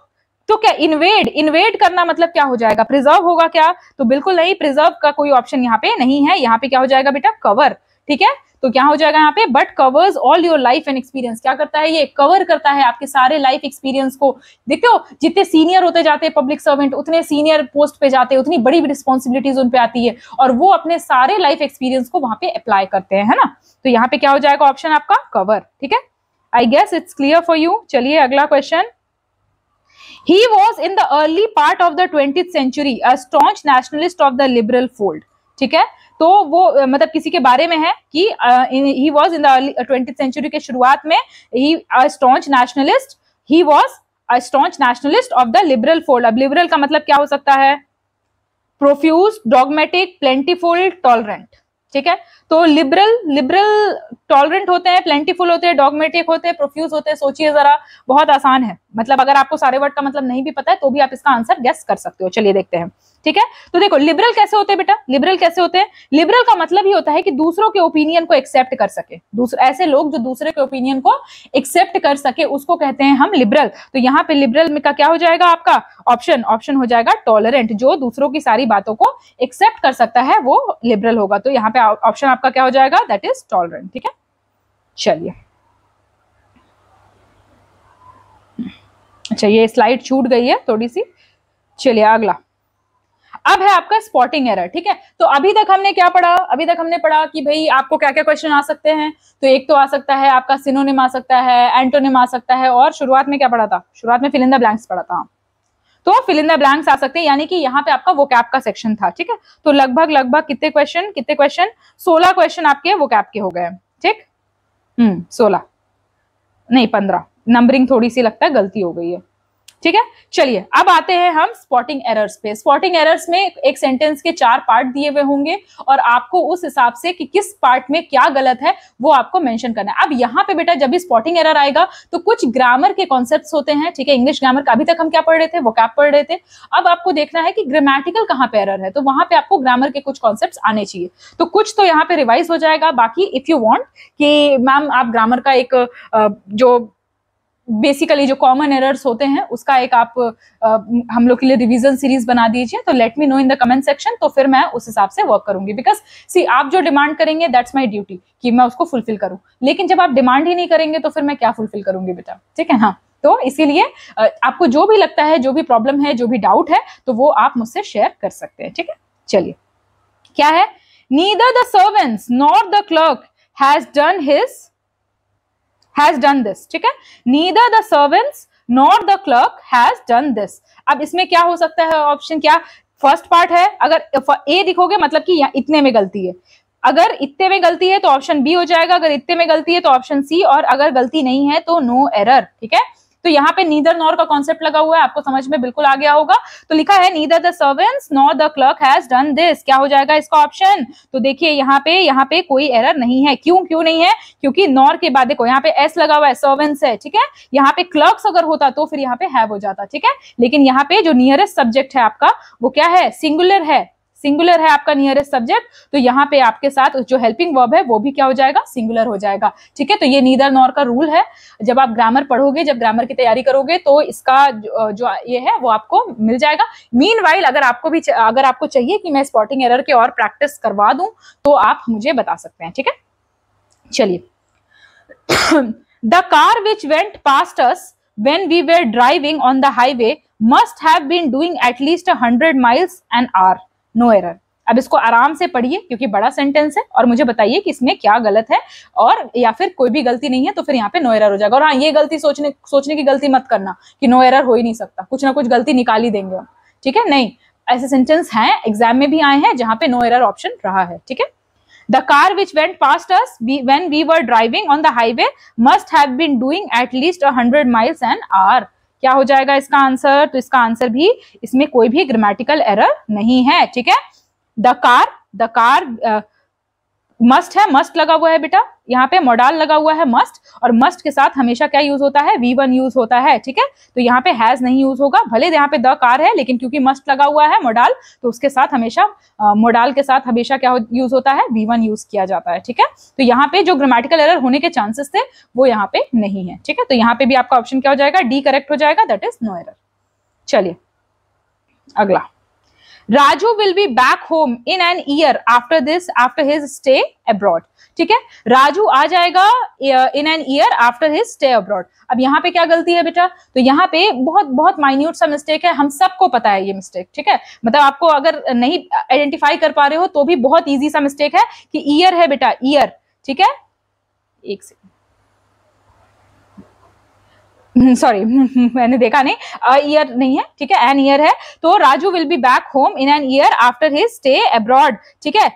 तो क्या इन्वेड करना मतलब क्या हो जाएगा, प्रिजर्व होगा क्या, तो बिल्कुल नहीं, प्रिजर्व का कोई ऑप्शन यहाँ पे नहीं है। यहाँ पे क्या हो जाएगा बेटा, कवर। ठीक है, तो क्या हो जाएगा यहाँ पे, but covers all your life and experience. क्या करता है, ये कवर करता है आपके सारे लाइफ एक्सपीरियंस को। देखते हो जितने सीनियर होते जाते हैं पब्लिक सर्वेंट, उतने सीनियर पोस्ट पे जाते हैं, उतनी बड़ी रिस्पॉन्सिबिलिटीज उन पे आती है और वो अपने सारे लाइफ एक्सपीरियंस को वहां पे अप्लाई करते हैं, है ना। तो यहाँ पे क्या हो जाएगा ऑप्शन आपका कवर। ठीक है, I guess it's clear for you. चलिए अगला question, he was in the early part of the 20th century a staunch nationalist of the liberal fold। ठीक है, तो वो मतलब किसी के बारे में है कि he was in the early 20th century के शुरुआत में he a staunch nationalist, he was a staunch nationalist of the liberal fold। अब liberal का मतलब क्या हो सकता है, प्रोफ्यूज, डॉगमेटिक, प्लेंटीफुल, टॉलरेंट। ठीक है, तो लिबरल टॉलरेंट होते हैं, प्लेंटीफुल होते हैं, डॉगमेटिक होते हैं, प्रोफ्यूज होते हैं। सोचिए जरा, बहुत आसान है, मतलब अगर आपको सारे वर्ड का मतलब नहीं भी पता है तो भी आप इसका आंसर गेस कर सकते हो। चलिए देखते हैं। ठीक है, तो देखो लिबरल कैसे होते हैं बेटा, लिबरल कैसे होते हैं, लिबरल का मतलब ही होता है कि दूसरों के ओपिनियन को एक्सेप्ट कर सके, ऐसे लोग जो दूसरे के ओपिनियन को एक्सेप्ट कर सके उसको कहते हैं हम लिबरल। तो यहाँ पे लिबरल में का क्या हो जाएगा आपका ऑप्शन हो जाएगा टॉलरेंट, जो दूसरों की सारी बातों को एक्सेप्ट कर सकता है वो लिबरल होगा। तो यहाँ पे ऑप्शन आपका क्या हो जाएगा, दैट इज टॉलरेंट। ठीक है, चलिए अच्छा ये स्लाइड छूट गई है थोड़ी सी। चलिए अगला, अब है आपका स्पॉटिंग एरर। ठीक है, तो अभी तक हमने क्या पढ़ा, अभी तक हमने पढ़ा कि भाई आपको क्या क्या क्वेश्चन आ सकते हैं। तो एक तो आ सकता है आपका सिनोनिम आ सकता है, एंटोनिम आ सकता है, और शुरुआत में क्या पढ़ा था, शुरुआत में फिल इन द ब्लैंक्स पढ़ा था। तो फिल इन द ब्लैंक्स आ सकते हैं, यानी कि यहाँ पे आपका वोकैब का सेक्शन था। ठीक है, तो लगभग कितने क्वेश्चन 16 क्वेश्चन आपके वोकैब के हो गए। ठीक, 16 नहीं 15, नंबरिंग थोड़ी सी लगता है गलती हो गई है। ठीक है, चलिए अब आते हैं हम स्पॉटिंग एरर्स पे। स्पॉटिंग एरर्स में एक सेंटेंस के 4 पार्ट दिए हुए होंगे और आपको उस हिसाब से कि किस पार्ट में क्या गलत है वो आपको मेंशन करना है। अब यहाँ पे बेटा जब भी स्पॉटिंग एरर आएगा तो कुछ ग्रामर के कॉन्सेप्ट्स होते हैं। ठीक है, इंग्लिश ग्रामर का अभी तक हम क्या पढ़ रहे थे, वोकैब पढ़ रहे थे। अब आपको देखना है कि ग्रामेटिकल कहाँ पे एरर है, तो वहां पे आपको ग्रामर के कुछ कॉन्सेप्ट्स आने चाहिए। तो कुछ तो यहाँ पे रिवाइज हो जाएगा, बाकी इफ यू वांट कि मैम आप ग्रामर का एक जो बेसिकली जो कॉमन एरर्स होते हैं उसका एक आप हम लोग के लिए रिवीजन सीरीज बना दीजिए, तो let me know in the comment section, तो फिर मैं उस हिसाब से वर्क करूंगी। बिकॉज सी आप जो डिमांड करेंगे दैट्स माय ड्यूटी कि मैं उसको फुलफिल करूं, लेकिन जब आप डिमांड ही नहीं करेंगे तो फिर मैं क्या फुलफिल करूंगी बेटा। ठीक है, हाँ, तो इसीलिए आपको जो भी लगता है, जो भी प्रॉब्लम है, जो भी डाउट है, तो वो आप मुझसे शेयर कर सकते हैं। ठीक है, चलिए क्या है, neither the servants nor the clerk has done this। ठीक है, neither the servants nor the clerk has done this। अब इसमें क्या हो सकता है ऑप्शन, क्या फर्स्ट पार्ट है, अगर ए दिखोगे मतलब कि यहाँ इतने में गलती है, अगर इतने में गलती है तो ऑप्शन बी हो जाएगा, अगर इतने में गलती है तो ऑप्शन सी, और अगर गलती नहीं है तो नो एरर। ठीक है, तो यहाँ पे नीदर नॉर का कॉन्सेप्ट लगा हुआ है, आपको समझ में बिल्कुल आ गया होगा। तो लिखा है neither the servants nor the clerk has done this, क्या हो जाएगा इसका ऑप्शन। तो देखिए यहाँ पे कोई एरर नहीं है। क्यों नहीं है, क्योंकि नॉर के बाद देखो यहाँ पे एस लगा हुआ है, सर्वेंट्स है। ठीक है, यहाँ पे क्लर्क्स अगर होता तो फिर यहाँ पे हैव हो जाता। ठीक है, लेकिन यहाँ पे जो नियरेस्ट सब्जेक्ट है आपका वो क्या है, सिंगुलर है, सिंगुलर है आपका नियरेस्ट सब्जेक्ट, तो यहाँ पे आपके साथ जो हेल्पिंग वर्ब है वो भी क्या हो जाएगा, सिंगुलर हो जाएगा। ठीक है, तो ये नीदर नॉर का रूल है। जब आप ग्रामर पढ़ोगे, जब ग्रामर की तैयारी करोगे, तो इसका जो ये है वो आपको मिल जाएगा। मीनवाइल अगर आपको चाहिए कि मैं स्पॉटिंग एरर के और प्रैक्टिस करवा दूं, तो आप मुझे बता सकते हैं। ठीक है, चलिए। The car which went past us when we were driving on the highway must have been doing at least 100 miles an hour. No error. अब इसको आराम से पढ़िए क्योंकि बड़ा सेंटेंस है, और मुझे बताइए कि इसमें क्या गलत है, और या फिर कोई भी गलती नहीं है तो फिर यहाँ पे नो एरर हो जाएगा। और हाँ, ये गलती सोचने की गलती मत करना कि नो एरर हो ही नहीं सकता, कुछ ना कुछ गलती निकाल ही देंगे हम। ठीक है, नहीं, ऐसे सेंटेंस हैं, एग्जाम में भी आए हैं जहां पे नो एरर ऑप्शन रहा है। ठीक है, The car which went past us when we were driving on the highway must have been doing at least 100 miles an hour. क्या हो जाएगा इसका आंसर? तो इसका आंसर भी, इसमें कोई भी ग्रामेटिकल एरर नहीं है। ठीक है, the car मस्ट है, मस्ट लगा हुआ है बेटा, यहाँ पे मोडाल लगा हुआ है मस्ट, और मस्ट के साथ हमेशा क्या यूज होता है, V1 यूज होता है। ठीक है, तो यहाँ पे हैज नहीं यूज होगा, भले यहाँ पे द कार है, लेकिन क्योंकि मस्ट लगा हुआ है मोडाल, तो उसके साथ हमेशा मोडाल के साथ हमेशा क्या यूज होता है, V1 यूज किया जाता है। ठीक है, तो यहाँ पे जो ग्रामेटिकल एरर होने के चांसेस थे वो यहाँ पे नहीं है। ठीक है, तो यहाँ पे भी आपका ऑप्शन क्या हो जाएगा, डी करेक्ट हो जाएगा, दैट इज नो एरर। चलिए अगला, Raju will be back home in an year after his stay abroad. ठीक है, राजू आ जाएगा in an year after his stay abroad. अब यहाँ पे क्या गलती है बेटा, तो यहाँ पे बहुत बहुत माइन्यूट सा मिस्टेक है, हम सबको पता है ये मिस्टेक। ठीक है, मतलब आपको अगर नहीं आइडेंटिफाई कर पा रहे हो तो भी बहुत इजी सा मिस्टेक है कि ईयर है बेटा, ईयर। ठीक है, एक सेकंड, सॉरी मैंने देखा नहीं, ईयर नहीं है। ठीक है, एन ईयर है, तो Raju will be back home in an year after his stay abroad. ठीक है,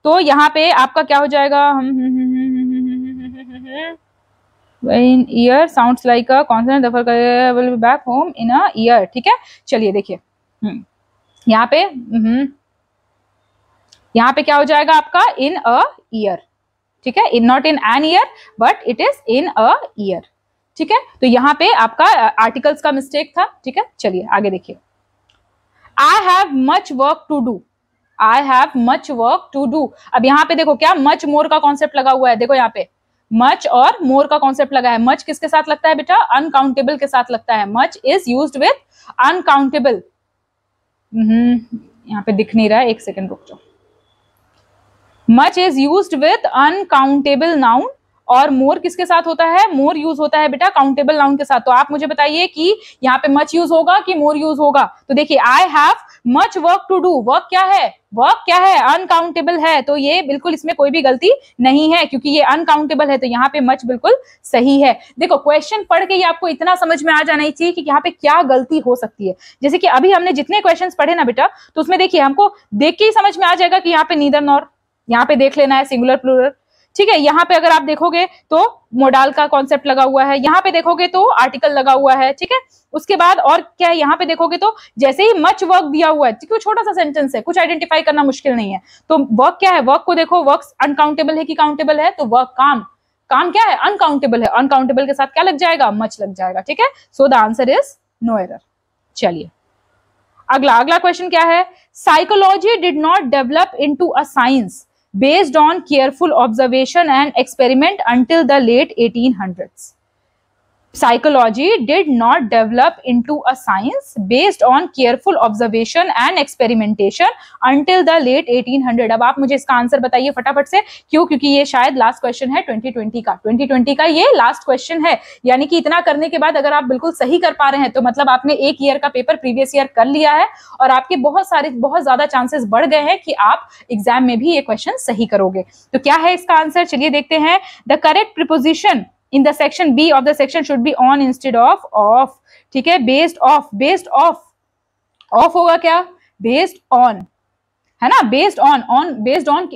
तो यहाँ पे आपका क्या हो जाएगा, in year sounds like a consonant, will be back home in a year. ठीक है, चलिए देखिए, यहाँ पे क्या हो जाएगा आपका, इन अ ईयर। ठीक है, in not in an year but it is in a year. ठीक है, तो यहाँ पे आपका आर्टिकल्स का मिस्टेक था। ठीक है, चलिए आगे देखिए, I have much work to do, I have much work to do. अब यहाँ पे देखो क्या मच मोर का कॉन्सेप्ट लगा हुआ है, देखो यहाँ पे मच और मोर का कॉन्सेप्ट लगा है। मच किसके साथ लगता है बेटा, अनकाउंटेबल के साथ लगता है। Much is used with uncountable. यहाँ पे दिख नहीं रहा है, एक सेकेंड रुक जाओ। Much is used with uncountable noun, और मोर किसके साथ होता है, मोर यूज होता है बेटा काउंटेबल नाउन के साथ। तो आप मुझे बताइए कि यहाँ पे मच यूज होगा कि मोर यूज होगा। तो देखिए, I have much work to do, work क्या है, वर्क क्या है, अनकाउंटेबल है, तो ये बिल्कुल इसमें कोई भी गलती नहीं है क्योंकि ये अनकाउंटेबल है, तो यहाँ पे मच बिल्कुल सही है। देखो क्वेश्चन पढ़ के ये आपको इतना समझ में आ जाना चाहिए कि यहाँ पे क्या गलती हो सकती है। जैसे कि अभी हमने जितने क्वेश्चन पढ़े ना बेटा, तो उसमें देखिए हमको देख के ही समझ में आ जाएगा कि यहाँ पे नीदर नॉर, यहाँ पे देख लेना है सिंगुलर प्लूरल। ठीक है, यहाँ पे अगर आप देखोगे तो मोडाल का कॉन्सेप्ट लगा हुआ है, यहाँ पे देखोगे तो आर्टिकल लगा हुआ है। ठीक है, उसके बाद और क्या है, यहाँ पे देखोगे तो जैसे ही मच वर्क दिया हुआ है, क्योंकि छोटा सा सेंटेंस है, कुछ आइडेंटिफाई करना मुश्किल नहीं है। तो वर्क क्या है, वर्क को देखो, वर्क अनकाउंटेबल है कि काउंटेबल है, तो वर्क काम, काम क्या है, अनकाउंटेबल है, अनकाउंटेबल के साथ क्या लग जाएगा, मच लग जाएगा। ठीक है, so the answer is no error. चलिए अगला क्वेश्चन क्या है, psychology did not develop into a science based on careful observation and experiment until the late 1800s. Psychology did not develop into a science based on careful observation and experimentation until the late 1800. अब आप मुझे इसका answer बताइए फटाफट से, क्यों, क्योंकि ये शायद लास्ट क्वेश्चन है 2020 का ये लास्ट क्वेश्चन है। यानी कि इतना करने के बाद अगर आप बिल्कुल सही कर पा रहे हैं तो मतलब आपने एक ईयर का पेपर प्रीवियस ईयर कर लिया है, और आपके बहुत ज्यादा चांसेस बढ़ गए हैं कि आप एग्जाम में भी ये क्वेश्चन सही करोगे। तो क्या है इसका आंसर, चलिए देखते हैं। The correct preposition in the section B of the section should be on instead of off. ठीक है, based off होगा क्या, based on है ना, based on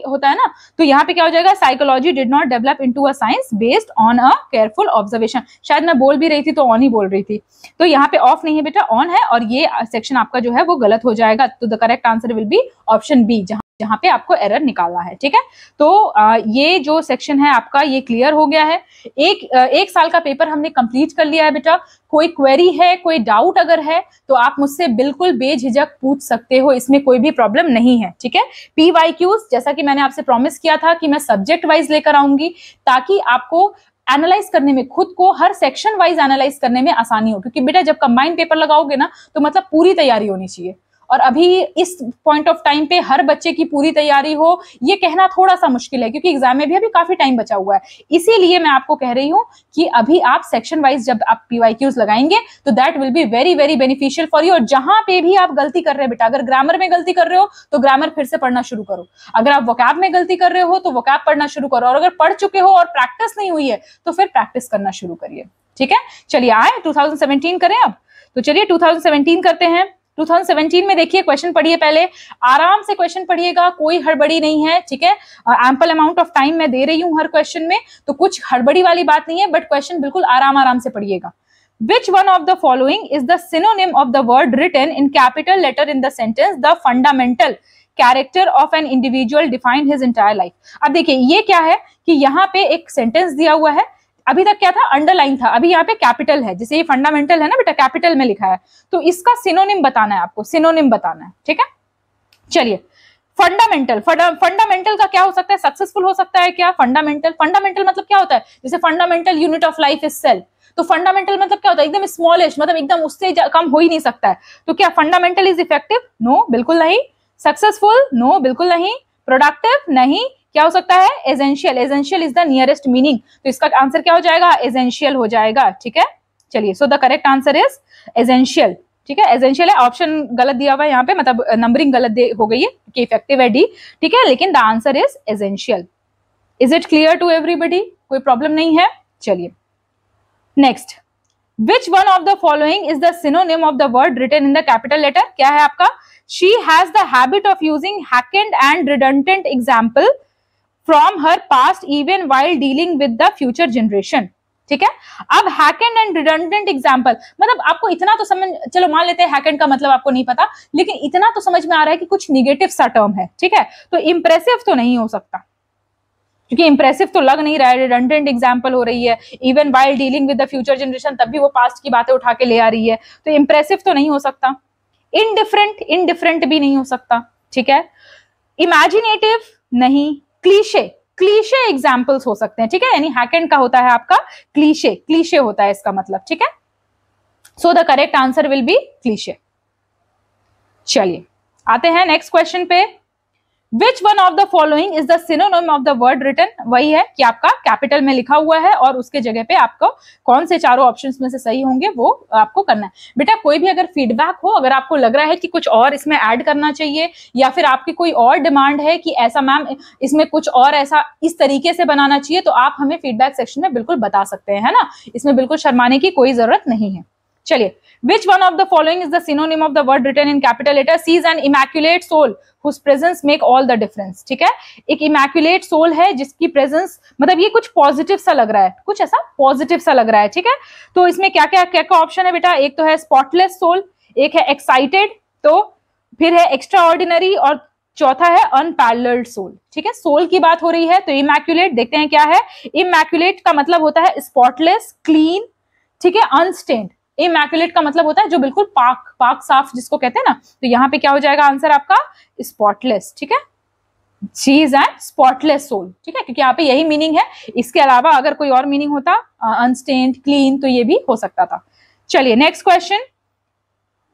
होता है ना, तो यहाँ पे क्या हो जाएगा, psychology did not develop into a science based on a careful observation. शायद मैं बोल भी रही थी तो ऑन ही बोल रही थी, तो यहाँ पे ऑफ नहीं है बेटा, ऑन है, और ये सेक्शन आपका जो है वो गलत हो जाएगा। तो the correct answer will be option B, जहां जहां पे आपको एरर निकालना है, ठीक है। तो ये जो सेक्शन है आपका ये क्लियर हो गया है। एक साल का पेपर हमने कंप्लीट कर लिया है बेटा। कोई क्वेरी है, कोई डाउट अगर है तो आप मुझसे बिल्कुल बेझिझक पूछ सकते हो, इसमें कोई भी प्रॉब्लम नहीं है, ठीक है। PYQs जैसा कि मैंने आपसे प्रॉमिस किया था कि मैं सब्जेक्ट वाइज लेकर आऊंगी ताकि आपको एनालाइज करने में, खुद को हर सेक्शन वाइज एनालाइज करने में आसानी हो, क्योंकि बेटा जब कंबाइंड पेपर लगाओगे ना तो मतलब पूरी तैयारी होनी चाहिए, और अभी इस पॉइंट ऑफ टाइम पे हर बच्चे की पूरी तैयारी हो ये कहना थोड़ा सा मुश्किल है, क्योंकि एग्जाम में भी अभी काफी टाइम बचा हुआ है। इसीलिए मैं आपको कह रही हूं कि अभी आप सेक्शन वाइज जब आप PYQs लगाएंगे तो that will be very very beneficial for you. और जहां पे भी आप गलती कर रहे हैं बेटा, अगर ग्रामर में गलती कर रहे हो तो ग्रामर फिर से पढ़ना शुरू करो, अगर आप वोकैब में गलती कर रहे हो तो वोकैब पढ़ना शुरू करो, और अगर पढ़ चुके हो और प्रैक्टिस नहीं हुई है तो फिर प्रैक्टिस करना शुरू करिए, ठीक है। चलिए आए 2017 करें अब, तो चलिए 2017 करते हैं। 2017 में देखिए क्वेश्चन पढ़िए, पहले आराम से क्वेश्चन पढ़िएगा, कोई हड़बड़ी नहीं है, ठीक है। एम्पल अमाउंट ऑफ टाइम मैं दे रही हूं हर क्वेश्चन में, तो कुछ हड़बड़ी वाली बात नहीं है, बट क्वेश्चन बिल्कुल आराम से पढ़िएगा। Which one of the following is the synonym of the word written in capital letter in the sentence the fundamental character of an individual defined his entire life? अब देखिए ये क्या है कि यहाँ पे एक सेंटेंस दिया हुआ है, अभी तक क्या था, अंडरलाइन था, अभी यहाँ पे कैपिटल है, जैसे ये फंडामेंटल है ना बेटा, कैपिटल में लिखा है, तो इसका सिनोनिम बताना है आपको, सिनोनिम बताना है, ठीक है। चलिए फंडामेंटल, फंडामेंटल का क्या हो सकता है, सक्सेसफुल हो सकता है क्या, फंडामेंटल मतलब क्या होता है, जैसे fundamental unit of life is cell, तो फंडामेंटल मतलब क्या होता है, एकदम स्मॉलेस्ट, मतलब एकदम उससे कम हो ही नहीं सकता है, तो क्या फंडामेंटल इज इफेक्टिव, नो बिल्कुल नहीं, सक्सेसफुल, नो बिल्कुल नहीं, प्रोडक्टिव नहीं, क्या हो सकता है, essential, essential is the nearest meaning, तो इसका आंसर क्या हो जाएगा, एसेंशियल हो जाएगा, ठीक है। चलिए सो the correct answer is essential, ठीक है, एसेंशियल है, ऑप्शन गलत दिया हुआ है यहाँ पे, मतलब नंबरिंग गलत हो गई है कि इफेक्टिव है डी, ठीक है, लेकिन the answer is essential. Is it clear to everybody, कोई प्रॉब्लम नहीं है। चलिए next, which one of the following is the synonym of the word written in the capital letter? क्या है आपका, she has the habit of using hackneyed and redundant example from her past even while dealing with the future generation, ठीक है। अब हैकेंड and redundant example मतलब आपको इतना तो समझ, चलो मान लेते हैं हैकेंड का मतलब आपको नहीं पता, लेकिन इतना तो समझ में आ रहा है कि कुछ निगेटिव सा टर्म है, ठीक है, तो इंप्रेसिव तो नहीं हो सकता, क्योंकि इंप्रेसिव तो लग नहीं रहा है, रिडंडेंट एग्जाम्पल हो रही है, even while dealing with the future generation, तब भी वो पास्ट की बातें उठा के ले आ रही है, तो इंप्रेसिव तो नहीं हो सकता, इनडिफरेंट भी नहीं हो सकता, ठीक है, इमेजिनेटिव नहीं, क्लीशे एग्जाम्पल्स हो सकते हैं, ठीक है, यानी हैकेंड का होता है आपका क्लीशे होता है इसका मतलब, ठीक है। So the correct answer will B cliché. चलिए आते हैं नेक्स्ट क्वेश्चन पे, Which one of the following is the synonym of the word written? वही है कि आपका कैपिटल में लिखा हुआ है और उसके जगह पे आपको कौन से चारों ऑप्शंस में से सही होंगे वो आपको करना है। बेटा कोई भी अगर फीडबैक हो, अगर आपको लग रहा है कि कुछ और इसमें ऐड करना चाहिए या फिर आपकी कोई और डिमांड है कि ऐसा मैम इसमें कुछ और ऐसा इस तरीके से बनाना चाहिए, तो आप हमें फीडबैक सेक्शन में बिल्कुल बता सकते हैं, है ना, इसमें बिल्कुल शर्माने की कोई जरूरत नहीं है। चलिए, which one of the following is the synonym of the word written in capital letter? She is an immaculate soul whose presence make all the difference, ठीक है, एक immaculate soul है जिसकी presence, मतलब ये कुछ पॉजिटिव सा लग रहा है, कुछ ऐसा पॉजिटिव सा लग रहा है, ठीक है, तो इसमें क्या क्या ऑप्शन है बेटा, एक तो है स्पॉटलेस सोल, एक है एक्साइटेड, तो फिर है एक्स्ट्रा ऑर्डिनरी, और चौथा है अनपैरेलल्ड सोल, ठीक है। सोल की बात हो रही है तो इमैक्युलेट, देखते हैं क्या है, इमैक्युलेट का मतलब होता है स्पॉटलेस, क्लीन, ठीक है, अनस्टेन्ड, इमैक्युलेट का मतलब होता है जो बिल्कुल पाक साफ जिसको कहते हैं ना, तो यहाँ पे क्या हो जाएगा आंसर आपका स्पॉटलेस, ठीक है, she is an spotless soul, ठीक है, क्योंकि यहाँ पे यही मीनिंग है, इसके अलावा अगर कोई और मीनिंग होता अनस्टेन्ड, क्लीन, तो ये भी हो सकता था। चलिए next question,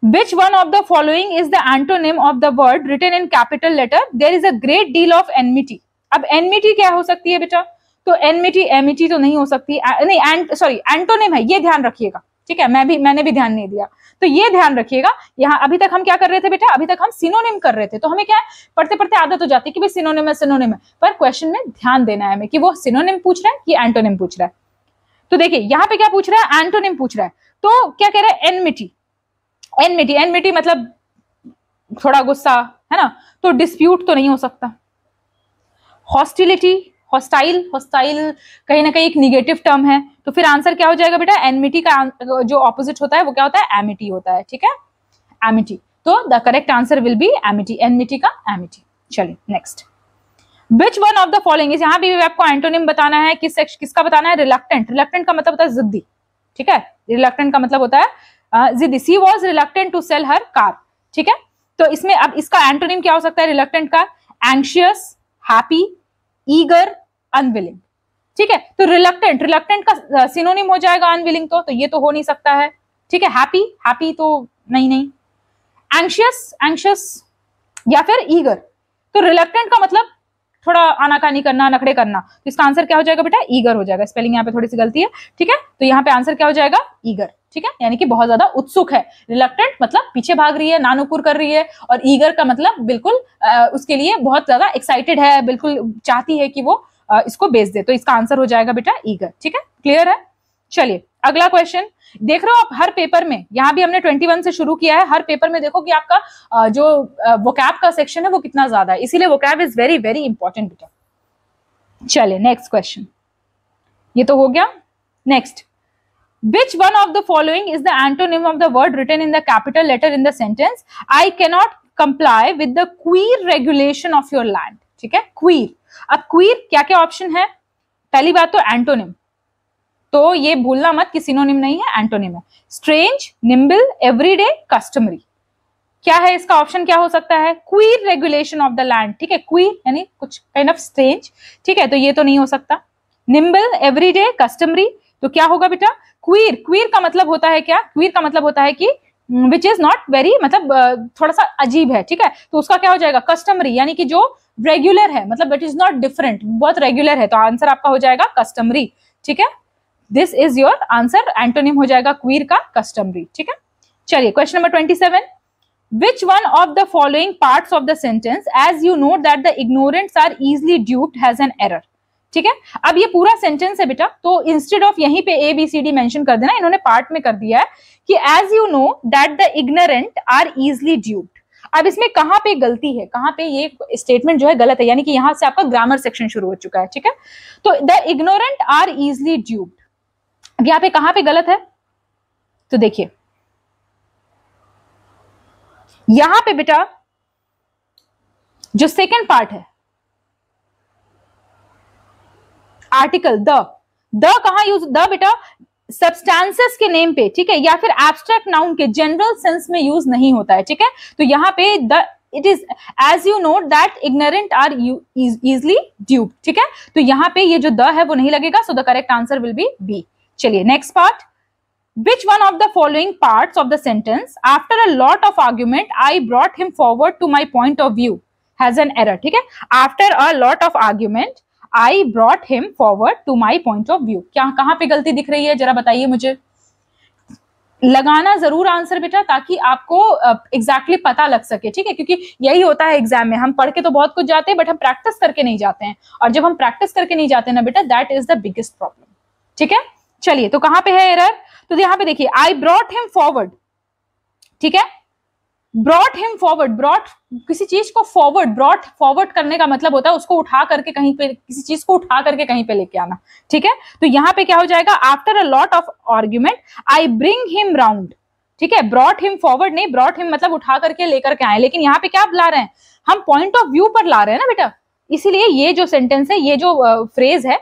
which one of the following is the antonym of the word written in capital letter? There is a great deal of enmity. अब enmity क्या हो सकती है बेटा, तो enmity तो नहीं हो सकती, नहीं सॉरी एंटोनिम है, ये ध्यान रखिएगा, ठीक है, मैंने भी ध्यान नहीं दिया, तो ये ध्यान रखिएगा। यहाँ अभी तक हम क्या कर रहे थे बेटा, अभी तक हम सिनोनिम कर रहे थे, तो हमें क्या है, पढ़ते पढ़ते आदत हो जाती है कि भाई सिनोनिम है, पर क्वेश्चन में ध्यान देना है हमें कि वो सिनोनिम पूछ रहा है कि एंटोनिम पूछ रहा है। तो देखिए यहाँ पे क्या पूछ रहा है, एंटोनिम पूछ रहा है, तो क्या कह रहा है, एनमिटी मतलब थोड़ा गुस्सा, है ना, तो डिस्प्यूट तो नहीं हो सकता, हॉस्टिलिटी, हॉस्टाइल कहीं ना कहीं एक निगेटिव टर्म है, तो फिर आंसर क्या हो जाएगा बेटा, एनमिटी का जो ऑपोजिट होता है वो क्या होता है, एमिटी होता है, ठीक है, एमिटी, तो the correct answer will B Amity, enmity का एमिटी। चलिए next, which one of the following is, यहाँ भी आपको एंटोनिम बताना है, किसका बताना है, रिलक्टेंट। रिलक्टेंट का मतलब होता है जिद्दी, ठीक है, रिलक्टेंट का मतलब होता है जिद्दी। She was reluctant to sell her car, ठीक है। तो इसमें अब इसका एंटोनिम क्या हो सकता है रिलक्टेंट का, एंग्शियस, हैप्पी, ईगर, अनविलिंग, ठीक है। तो रिलक्टेंट का सिनोनिम हो जाएगा अनविलिंग, तो ये तो हो नहीं सकता है, ठीक है। हैप्पी तो नहीं, एंग्शियस या फिर ईगर। तो रिलक्टेंट का मतलब थोड़ा आनाकानी करना, नखड़े करना, तो इसका आंसर क्या हो जाएगा बेटा, ईगर हो जाएगा। स्पेलिंग यहाँ पे थोड़ी सी गलती है, ठीक है। तो यहाँ पे आंसर क्या हो जाएगा, ईगर, ठीक है, यानी कि बहुत ज्यादा उत्सुक है। रिलक्टेंट मतलब पीछे भाग रही है, नानुकुर कर रही है, और ईगर का मतलब बिल्कुल उसके लिए बहुत ज्यादा एक्साइटेड है, बिल्कुल चाहती है कि वो इसको बेच दे। तो इसका आंसर हो जाएगा बेटा ईगर, ठीक है, क्लियर है। चलिए अगला क्वेश्चन देख रहे हो आप हर पेपर में, यहाँ भी हमने 21 से शुरू किया है, हर पेपर में देखो कि आपका जो वोकैब का सेक्शन है वो कितना ज्यादा है, इसीलिए vocab is very very important बेटा। चलिए नेक्स्ट क्वेश्चन, ये तो हो गया। Next, which one of the following is the antonym of the word written in the capital letter in the sentence I cannot comply with the queer regulation of your land, ठीक है, queer। अब queer क्या क्या option है, पहली बात तो antonym, तो ये भूलना मत कि सिनोनिम नहीं है, एंटोनिम है। स्ट्रेंज, निम्बल, एवरीडे, कस्टमरी, क्या है इसका ऑप्शन, क्या हो सकता है, queer regulation of the land, ठीक है, क्वीर यानी कुछ काइंड ऑफ स्ट्रेंज, ठीक है, तो ये तो नहीं हो सकता। निम्बल, एवरीडे, कस्टमरी, तो क्या होगा बेटा, क्वीर। क्वीर का मतलब होता है क्या, क्वीर का मतलब होता है कि विच इज नॉट वेरी, मतलब थोड़ा सा अजीब है, ठीक है, तो उसका क्या हो जाएगा, कस्टमरी, यानी कि जो रेगुलर है, मतलब इट इज नॉट डिफरेंट, बहुत रेगुलर है, तो आंसर आपका हो जाएगा कस्टमरी, ठीक है। This is your answer, antonym हो जाएगा क्वीर का कस्टमरी, ठीक है। चलिए question number 27, which one of the following parts of the sentence as you note that the ignorants are easily duped has an error, ठीक है। अब ये पूरा सेंटेंस है बेटा, तो इंस्टेड ऑफ यहीं पे A B C D mention कर देना, इन्होंने पार्ट में कर दिया है कि as you know that the ignorant are easily duped. अब इसमें कहां पे गलती है, कहां पे ये स्टेटमेंट जो है गलत है, यानी कि यहां से आपका ग्रामर सेक्शन शुरू हो चुका है, ठीक है। तो the ignorant are easily duped, अब यहाँ पे कहां पे गलत है, तो देखिए यहां पे बेटा जो सेकंड पार्ट है, आर्टिकल द कहां यूज, द बेटा सब्सटेंसेस के नेम पे, ठीक है, या फिर एब्स्ट्रैक्ट नाउन के जनरल सेंस में यूज नहीं होता है, ठीक है। तो यहां पे the it is as you note that ignorant are easily duped, ठीक है, तो यहां पे ये जो द है वो नहीं लगेगा, so the correct answer will be B. चलिए next part, which one of the following parts of the sentence after a lot of argument I brought him forward to my point of view has an error, ठीक है। after a lot of argument I brought him forward to my point of view, क्या कहां पे गलती दिख रही है जरा बताइए मुझे, लगाना जरूर आंसर बेटा, ताकि आपको एग्जैक्टली पता लग सके, ठीक है, क्योंकि यही होता है एग्जाम में, हम पढ़ के तो बहुत कुछ जाते हैं बट हम प्रैक्टिस करके नहीं जाते हैं, और जब हम प्रैक्टिस करके नहीं जाते ना बेटा, that is the biggest problem, ठीक है। चलिए तो कहां पे है एरर, तो यहां पे देखिए आई ब्रॉट हिम फॉरवर्ड, ठीक है, ब्रॉट हिम फॉरवर्ड, ब्रॉट किसी चीज को फॉरवर्ड, ब्रॉट फॉरवर्ड करने का मतलब होता है उसको उठा करके कहीं पे, किसी चीज को उठा करके कहीं पे लेके आना, ठीक है। तो यहां पे क्या हो जाएगा, after a lot of argument I bring him round, ठीक है, ब्रॉट हिम फॉरवर्ड नहीं, ब्रॉट हिम मतलब उठा करके लेकर के आए, लेकिन यहाँ पे क्या ला रहे हैं, हम पॉइंट ऑफ व्यू पर ला रहे हैं ना बेटा, इसीलिए ये जो सेंटेंस है, ये जो फ्रेज है,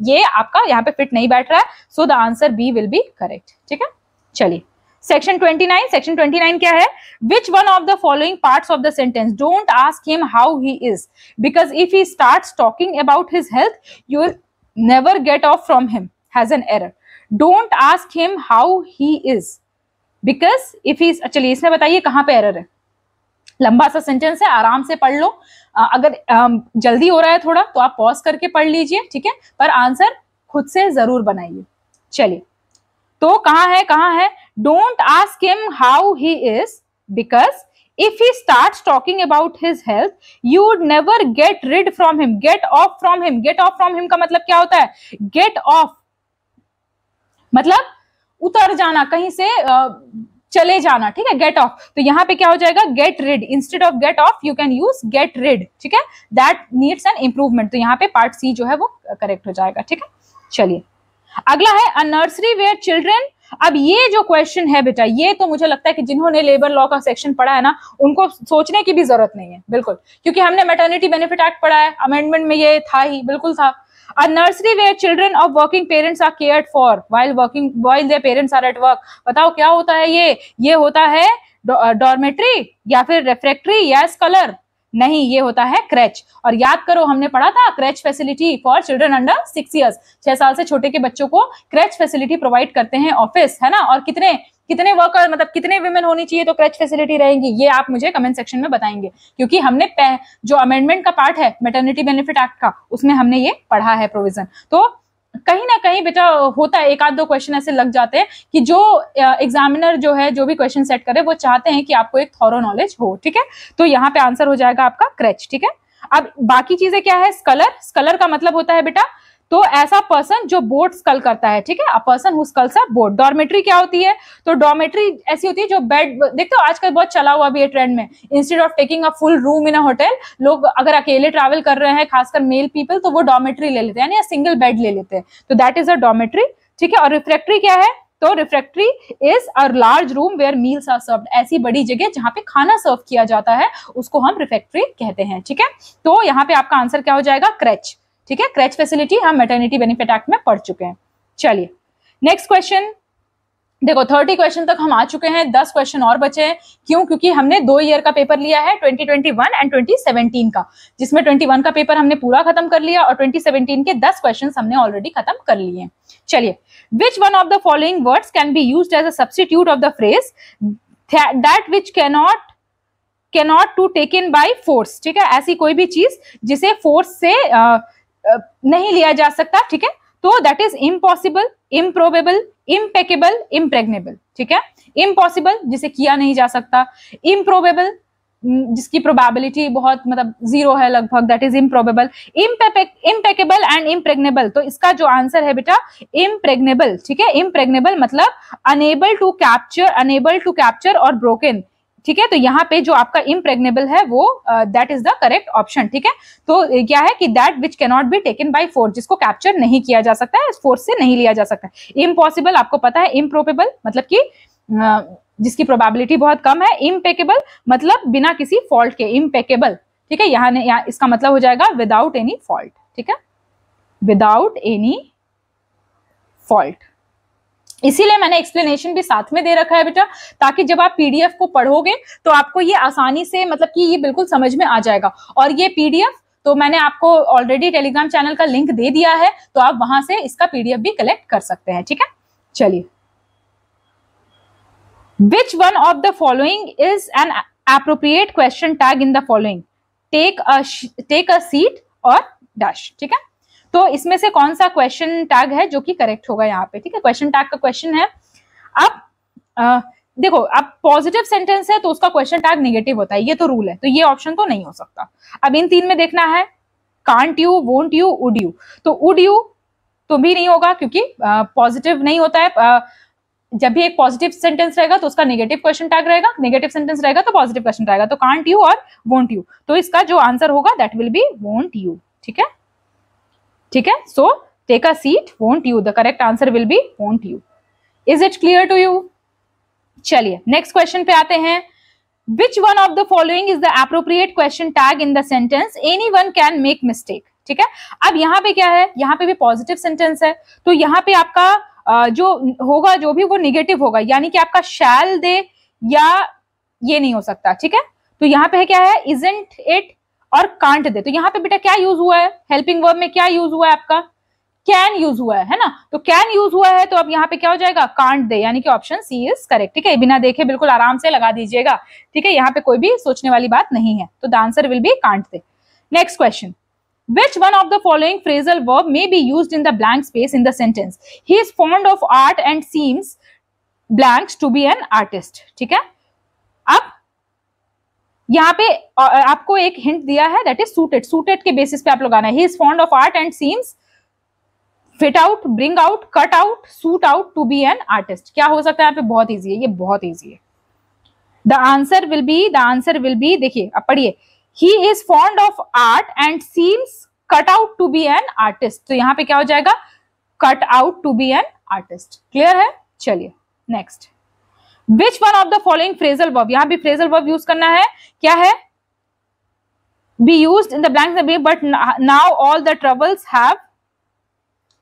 ये आपका यहाँ पे फिट नहीं बैठ रहा है, so the answer B will be correct, ठीक है। चलिए सेक्शन 29, सेक्शन 29 क्या है, which one of the following parts of the sentence don't ask him how he is because if he starts talking about his health you will never get off from him has an error, don't ask him how he is because if he, चलिए इसमें बताइए कहां पे error है, लंबा सा sentence है, आराम से पढ़ लो, अगर जल्दी हो रहा है थोड़ा तो आप पॉज करके पढ़ लीजिए, ठीक है, पर आंसर खुद से जरूर बनाइए। चलिए तो कहां है, don't ask him how he is because if he starts talking about his health you would never get rid from him, get off from him, get off from him का मतलब क्या होता है, गेट ऑफ मतलब उतर जाना, कहीं से चले जाना, ठीक है, गेट ऑफ, तो यहाँ पे क्या हो जाएगा, get rid, instead of get off you can use get rid, ठीक है, दैट नीड्स एन इंप्रूवमेंट, तो यहाँ पे पार्ट सी जो है वो करेक्ट हो जाएगा, ठीक है। चलिए अगला है, अ नर्सरी वेयर चिल्ड्रेन अब ये जो क्वेश्चन है बेटा, ये तो मुझे लगता है कि जिन्होंने लेबर लॉ का सेक्शन पढ़ा है ना, उनको सोचने की भी जरूरत नहीं है बिल्कुल, क्योंकि हमने मैटरनिटी बेनिफिट एक्ट पढ़ा है, अमेंडमेंट में ये था ही, बिल्कुल था। A nursery where children of working parents are cared for while their parents are at work। बताओ क्या होता है ये होता है डॉर्मेट्री या फिर रेफ्रेक्टरी या स्कॉलर? नहीं, ये होता है क्रेच। और याद करो, हमने पढ़ा था creche facility for children under 6 years, 6 साल से छोटे के बच्चों को क्रेच फैसिलिटी प्रोवाइड करते हैं ऑफिस, है ना। और कितने वर्कर, मतलब कितने विमेन होनी चाहिए तो क्रेच फैसिलिटी रहेंगी, ये आप मुझे कमेंट सेक्शन में बताएंगे, क्योंकि हमने जो अमेंडमेंट का पार्ट है मैटरनिटी बेनिफिट एक्ट का, उसमें हमने ये पढ़ा है प्रोविजन। तो कहीं ना कहीं बेटा होता है, एक आध दो क्वेश्चन ऐसे लग जाते हैं कि जो एग्जामिनर जो है, जो भी क्वेश्चन सेट करे, वो चाहते हैं कि आपको एक थॉरो नॉलेज हो, ठीक है। तो यहाँ पे आंसर हो जाएगा आपका क्रेच, ठीक है। अब बाकी चीजें क्या है, स्कलर का मतलब होता है बेटा, तो ऐसा पर्सन जो बोट स्कल करता है, ठीक है, a person who sculls a boat. Dormitory क्या होती है, तो डॉर्मेट्री ऐसी होती है जो बेड, देखते हो आजकल बहुत चला हुआ भी है ट्रेंड में, instead of taking a full room in a hotel, लोग अगर अकेले ट्रैवल कर रहे हैं, खासकर मेल पीपल, तो वो डॉर्मेट्री ले लेते हैं, यानी सिंगल बेड ले लेते हैं, तो दैट इज अ डॉर्मेट्री, ठीक है। और रिफ्रेक्टरी क्या है, तो refectory is a large room where meals are served, ऐसी बड़ी जगह जहां पे खाना सर्व किया जाता है, उसको हम रिफ्रेक्टरी कहते हैं, ठीक है। तो यहाँ पे आपका आंसर क्या हो जाएगा, क्रेच, ठीक है। क्रेच फैसिलिटी हम मैटरनिटी बेनिफिट एक्ट में पढ़ चुके हैं। चलिए नेक्स्ट क्वेश्चन देखो, 30 क्वेश्चन तक हम आ चुके हैं, 10 क्वेश्चन और बचे हैं। क्यों? क्योंकि हमने 2 ईयर का पेपर लिया है, 2021 एंड 2017 का, जिसमें 21 का पेपर हमने पूरा खत्म कर लिया और 2017 के 10 क्वेश्चन हमने ऑलरेडी खत्म कर लिए हैं। चलिए, which one of the following words can be used as a substitute of the phrase that which cannot to taken by force, ठीक है। ऐसी कोई भी चीज जिसे फोर्स से नहीं लिया जा सकता, ठीक है। तो that is impossible, improbable, impeccable, impregnable, ठीक है। इम्पॉसिबल जिसे किया नहीं जा सकता, इम्प्रोबेबल जिसकी प्रोबेबिलिटी बहुत मतलब 0 है लगभग, that is improbable, impeccable and impregnable. तो इसका जो आंसर है बेटा इम्प्रेग्नेबल, ठीक है। इम्प्रेग्नेबल मतलब अनेबल टू कैप्चर और ब्रोकन, ठीक है। तो यहाँ पे जो आपका इम्प्रेग्नेबल है वो that is the correct option, ठीक है। तो क्या है कि that which cannot be taken by force, जिसको कैप्चर नहीं किया जा सकता है, फोर्स से नहीं लिया जा सकता है। इम्पॉसिबल आपको पता है, इम्प्रोबेबल मतलब कि जिसकी प्रोबेबिलिटी बहुत कम है, इम्पेकेबल मतलब बिना किसी फॉल्ट के, इम्पेकेबल, ठीक है। यहाँ इसका मतलब हो जाएगा विदाउट एनी फॉल्ट, ठीक है, विदाउट एनी फॉल्ट। इसीलिए मैंने एक्सप्लेनेशन भी साथ में दे रखा है बेटा, ताकि जब आप पीडीएफ को पढ़ोगे तो आपको ये आसानी से, मतलब कि ये बिल्कुल समझ में आ जाएगा। और ये पीडीएफ तो मैंने आपको ऑलरेडी टेलीग्राम चैनल का लिंक दे दिया है, तो आप वहां से इसका पीडीएफ भी कलेक्ट कर सकते हैं, ठीक है। चलिए, which one of the following is an appropriate question tag in the following, take a seat और डैश, ठीक है। तो इसमें से कौन सा क्वेश्चन टैग है जो कि करेक्ट होगा यहाँ पे, ठीक है। क्वेश्चन टैग का क्वेश्चन है, अब देखो, अब पॉजिटिव सेंटेंस है तो उसका क्वेश्चन टैग नेगेटिव होता है, ये तो रूल है, तो ये ऑप्शन तो नहीं हो सकता। अब इन 3 में देखना है, can't you, won't you, would you. तो वुड यू तो भी नहीं होगा, क्योंकि पॉजिटिव नहीं होता है। जब भी एक पॉजिटिव सेंटेंस रहेगा तो उसका नेगेटिव क्वेश्चन टैग रहेगा, नेगेटिव सेंटेंस रहेगा तो पॉजिटिव क्वेश्चन टैग रहेगा। तो कांट यू और वोंट यू, तो इसका जो आंसर होगा that will be won't you, ठीक है, ठीक है। So take a seat, won't you, the correct answer will be won't you. Is it clear to you? चलिए नेक्स्ट क्वेश्चन पे आते हैं। Which one of the following is the appropriate question tag in the sentence anyone can make mistake, ठीक है। अब यहाँ पे क्या है, यहाँ पे भी पॉजिटिव सेंटेंस है, तो यहाँ पे आपका जो होगा, जो भी वो निगेटिव होगा, यानी कि आपका शैल दे या ये नहीं हो सकता, ठीक है। तो यहाँ पे है क्या है, इजंट इट और कांट दे। तो यहाँ पे बेटा क्या यूज हुआ है, हेल्पिंग वर्ब में क्या यूज हुआ है, आपका कैन यूज हुआ है ना। तो कैन यूज हुआ है, तो अब यहाँ पे क्या हो जाएगा, कांट दे, यानी कि ऑप्शन सी इज करेक्ट, ठीक है। बिना देखे बिल्कुल आराम से लगा दीजिएगा, ठीक है, यहाँ पे कोई भी सोचने वाली बात नहीं है। तो the answer will B can't they. Next question, which one of the following phrasal verb may be used in the blank space in the sentence? He is fond of art and seems blanks to be an artist, ठीक है। अब यहाँ पे आपको एक hint दिया है, that is suited, suited के बेसिस पे आप लोग आना है। He is fond of art and seems fit out, bring out, cut out, suit out to be an artist। क्या हो सकता है यहाँ पे, बहुत इजी है, ये बहुत इजी है। The answer will be, देखिए अब पढ़िए, he is fond of art and seems cut out to be an artist। तो यहाँ पे क्या हो जाएगा, cut out to be an artist। Clear है? चलिए next, which one of the following phrasal verb, यहां भी फ्रेजल वर्ब यूज करना है, क्या है, be used in the blanks but now all the troubles have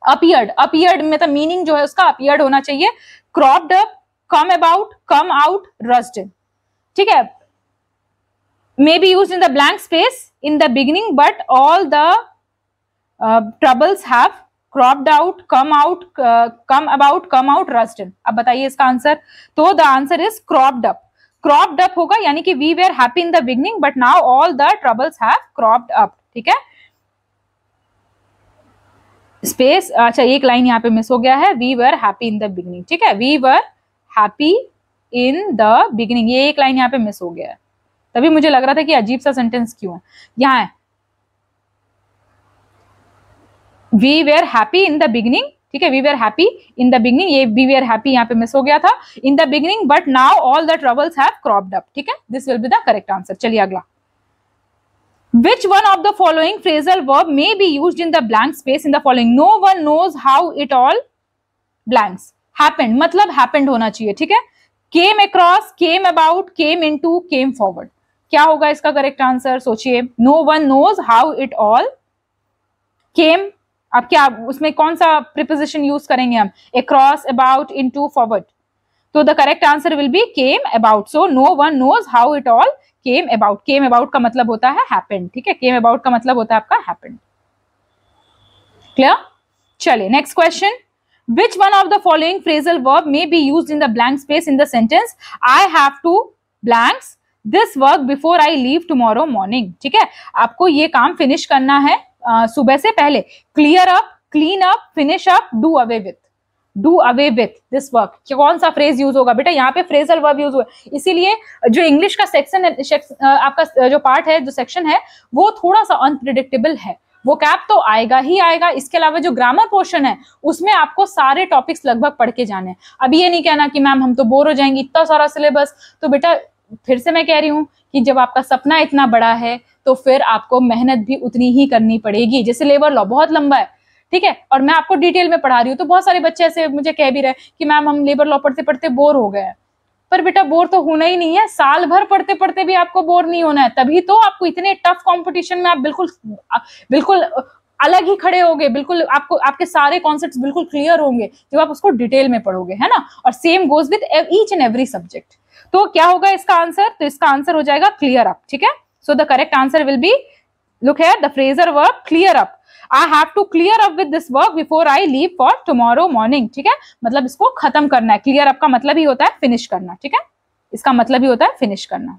appeared, appeared मतलब meaning जो है उसका अपीयर्ड होना चाहिए, cropped up, come about, come out, rust in, ठीक है, may be used in the blank space in the beginning but all the troubles have cropped out, come out, come about, come out, rust in. अब बताइए इसका answer, तो the answer is cropped up, cropped up होगा, यानी कि we were happy in the beginning but now all the troubles have cropped up, ठीक है, space, अच्छा एक लाइन यहाँ पे मिस हो गया है, we were happy in the beginning, ठीक है, we were happy in the beginning, ये एक लाइन यहाँ पे मिस हो गया है, तभी मुझे लग रहा था कि अजीब सा सेंटेंस क्यों है, यहां है we were happy in the beginning, ठीक है, we were happy in the beginning, ये वी वेर हैप्पी यहाँ पे मिस हो गया था, in the beginning but now all the troubles have cropped up, ठीक है, this will be the correct answer. चलिए अगला, which one of the following phrasal verb may be used in the blank space in the following, no one knows how it all blanks happened, मतलब happened होना चाहिए, ठीक है, came across, came about, came into, came forward, क्या होगा इसका correct answer, सोचिए, no one knows how it all came, अब क्या उसमें कौन सा प्रीपोजिशन यूज करेंगे हम, अक्रॉस, अबाउट, इनटू, फॉरवर्ड, तो the correct answer will be came about, so no one knows how it all came about, came about का मतलब होता है हैपेंड, ठीक है, केम अबाउट का मतलब होता है आपका हैपेंड, क्लियर। चलिए next question, which one of the following phrasal verb may be used in the blank space in the sentence I have to blanks this work before I leave tomorrow morning, ठीक है, आपको ये काम finish करना है सुबह से पहले, clear up, clean up, finish up, do away with, do away with this work, कौन सा फ्रेज यूज होगा बेटा, यहाँ पे फ्रेजल वर्ब यूज हुआ, इसीलिए जो इंग्लिश का सेक्शन आपका जो पार्ट है, जो सेक्शन है, वो थोड़ा सा अनप्रिडिक्टेबल है, वो कैप तो आएगा ही आएगा, इसके अलावा जो ग्रामर पोर्शन है उसमें आपको सारे टॉपिक्स लगभग पढ़ के जाने हैं। अब ये नहीं कहना कि मैम हम तो बोर हो जाएंगे, इतना सारा सिलेबस, तो बेटा फिर से मैं कह रही हूँ कि जब आपका सपना इतना बड़ा है तो फिर आपको मेहनत भी उतनी ही करनी पड़ेगी, जैसे लेबर लॉ बहुत लंबा है, ठीक है, और मैं आपको डिटेल में पढ़ा रही हूँ, तो बहुत सारे बच्चे ऐसे मुझे कह भी रहे कि मैम हम लेबर लॉ पढ़ते पढ़ते बोर हो गए हैं, पर बेटा बोर तो होना ही नहीं है, साल भर पढ़ते पढ़ते भी आपको बोर नहीं होना है, तभी तो आपको इतने टफ कंपटीशन में आप बिल्कुल अलग ही खड़े होगे, बिल्कुल आपको आपके सारे कॉन्सेप्ट्स बिल्कुल क्लियर होंगे जब आप उसको डिटेल में पढ़ोगे, है ना, और same goes with each and every subject. तो क्या होगा इसका आंसर, तो इसका आंसर हो जाएगा क्लियर अप, ठीक है, so the correct answer will B, look here, the phrasal verb clear up, I have to clear up with this work before I leave for tomorrow morning, ठीक है, मतलब इसको खत्म करना है, क्लियर अप का मतलब ही होता है फिनिश करना, ठीक है, इसका मतलब ही होता है फिनिश करना,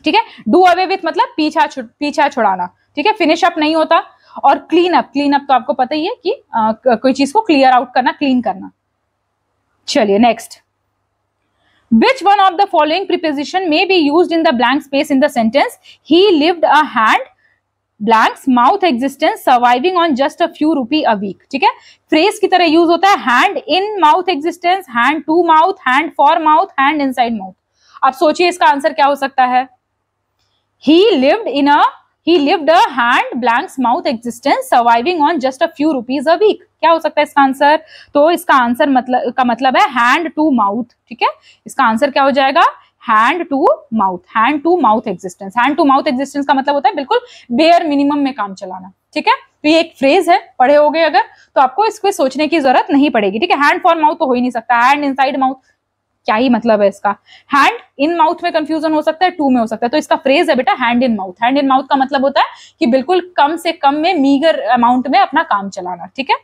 ठीक है, डू अवे विथ मतलब पीछा छुड़ाना, ठीक है, फिनिश अप नहीं होता, और क्लीन अप तो आपको पता ही है कि कोई चीज को क्लियर आउट करना, क्लीन करना। चलिए next, which one of the following preposition may be used in the blank space in the sentence he lived a hand blanks mouth existence surviving on just a few rupee a week, ठीक है, phrase की तरह use होता है, hand in mouth existence, hand to mouth, hand for mouth, hand inside mouth. आप सोचिए इसका answer क्या हो सकता है, he lived a hand blanks mouth existence surviving on just a few rupees a week, क्या हो सकता है इसका आंसर, तो इसका आंसर मतलब है हैंड टू माउथ, ठीक है, इसका आंसर क्या हो जाएगा, hand to mouth existence, hand to mouth existence का मतलब होता है बिल्कुल बेयर मिनिमम में काम चलाना, ठीक है, तो ये एक फ्रेज है, पढ़े होगे अगर तो आपको इसको सोचने की जरूरत नहीं पड़ेगी, ठीक है, हैंड फॉर माउथ तो हो ही नहीं सकता, हैंड इनसाइड माउथ क्या ही मतलब है इसका, हैंड इन माउथ में कंफ्यूजन हो सकता है, टू में हो सकता है, तो इसका फ्रेज है बेटा hand in mouth, hand in mouth का मतलब होता है कि बिल्कुल कम से कम में, मीगर अमाउंट में अपना काम चलाना, ठीक है।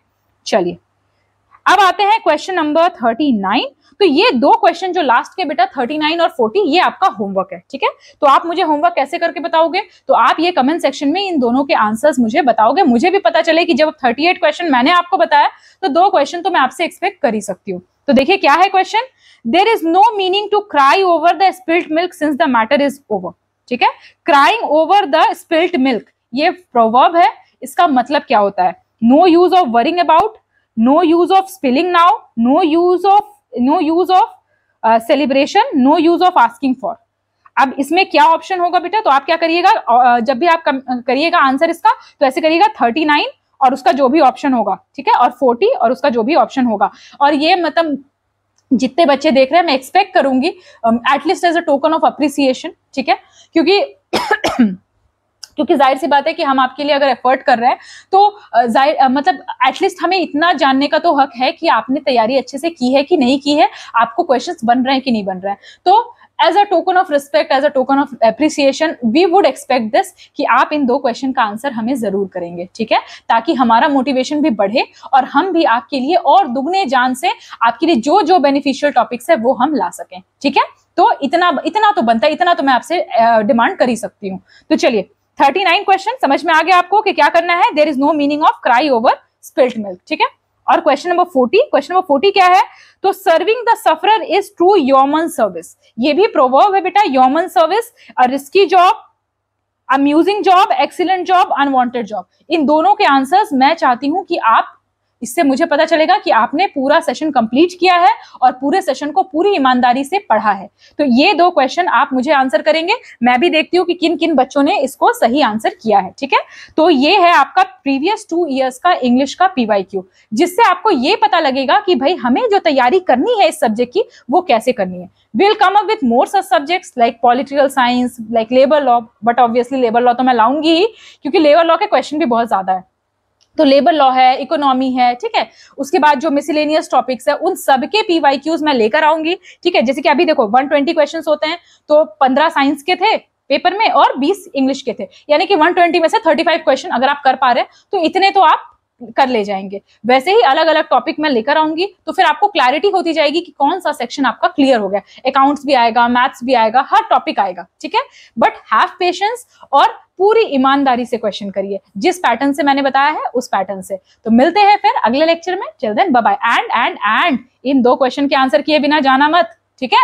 चलिए अब आते हैं क्वेश्चन नंबर 39, तो ये दो क्वेश्चन जो लास्ट के बेटा 39 और 40 ये आपका होमवर्क है, ठीक है, तो आप मुझे होमवर्क कैसे करके बताओगे, तो आप ये कमेंट सेक्शन में इन दोनों के आंसर्स मुझे बताओगे, मुझे भी पता चले कि जब 38 क्वेश्चन मैंने आपको बताया तो 2 क्वेश्चन तो मैं आपसे एक्सपेक्ट कर ही सकती हूँ। तो देखिए क्या है question, there is no meaning to cry over the spilt milk since the matter is over, ठीक है, crying over the spilt milk ये प्रोवर्ब है, इसका मतलब क्या होता है, no use of worrying about, no use of spilling now, no use of celebration, no use of asking for. अब इसमें क्या ऑप्शन होगा बेटा, तो आप क्या करिएगा, जब भी आप करिएगा आंसर इसका तो ऐसे करिएगा 39 और उसका जो भी ऑप्शन होगा, ठीक है, और 40 और उसका जो भी ऑप्शन होगा, और ये मतलब जितने बच्चे देख रहे हैं मैं एक्सपेक्ट करूंगी at least as a token of appreciation, ठीक है, क्योंकि जाहिर सी बात है कि हम आपके लिए अगर एफर्ट कर रहे हैं तो मतलब एटलीस्ट हमें इतना जानने का तो हक है कि आपने तैयारी अच्छे से की है कि नहीं की है, आपको क्वेश्चंस बन रहे हैं कि नहीं बन रहे हैं। तो as a token of respect, as a token of appreciation, we would expect this कि आप इन 2 क्वेश्चन का आंसर हमें जरूर करेंगे, ठीक है, ताकि हमारा मोटिवेशन भी बढ़े और हम भी आपके लिए और दुगने जान से आपके लिए जो जो बेनिफिशियल टॉपिक्स है वो हम ला सकें, ठीक है। तो इतना तो बनता है, इतना तो मैं आपसे डिमांड कर ही सकती हूँ। तो चलिए 39 क्वेश्चन समझ में आ गया आपको कि क्या करना है। There is no meaning of cry over spilled milk, ठीक है। और क्वेश्चन नंबर 40 क्या है, तो serving the sufferer is true human service. ये भी प्रोवर्ब है बेटा, human service, a risky job, amusing job, excellent job, unwanted job. इन दोनों के आंसर्स मैं चाहती हूं कि आप, इससे मुझे पता चलेगा कि आपने पूरा सेशन कंप्लीट किया है और पूरे सेशन को पूरी ईमानदारी से पढ़ा है। तो ये 2 क्वेश्चन आप मुझे आंसर करेंगे, मैं भी देखती हूँ कि किन किन बच्चों ने इसको सही आंसर किया है, ठीक है। तो ये है आपका प्रीवियस 2 ईयर्स का इंग्लिश का PYQ, जिससे आपको ये पता लगेगा कि भाई हमें जो तैयारी करनी है इस सब्जेक्ट की वो कैसे करनी है। We'll come up with more such subjects like political science, like labor law, but obviously labor law तो मैं लाऊंगी ही क्योंकि labor law के क्वेश्चन भी बहुत ज्यादा है। तो लेबर लॉ है, इकोनॉमी है, ठीक है। उसके बाद जो मिसलेनियस टॉपिक्स है उन सबके PYQs मैं लेकर आऊंगी, ठीक है। जैसे कि अभी देखो 120 क्वेश्चंस होते हैं, तो 15 साइंस के थे पेपर में और 20 इंग्लिश के थे, यानी कि 120 में से 35 क्वेश्चन अगर आप कर पा रहे हैं तो इतने तो आप कर ले जाएंगे। वैसे ही अलग अलग टॉपिक मैं लेकर आऊंगी, तो फिर आपको क्लैरिटी होती जाएगी कि कौन सा सेक्शन आपका क्लियर हो गया। अकाउंट्स भी आएगा, मैथ्स भी आएगा, हर टॉपिक आएगा, ठीक है। बट हैव पेशेंस और पूरी ईमानदारी से क्वेश्चन करिए, जिस पैटर्न से मैंने बताया है उस पैटर्न से। तो मिलते हैं फिर अगले लेक्चर में। Till then bye bye. And इन 2 क्वेश्चन के आंसर किए बिना जाना मत, ठीक है।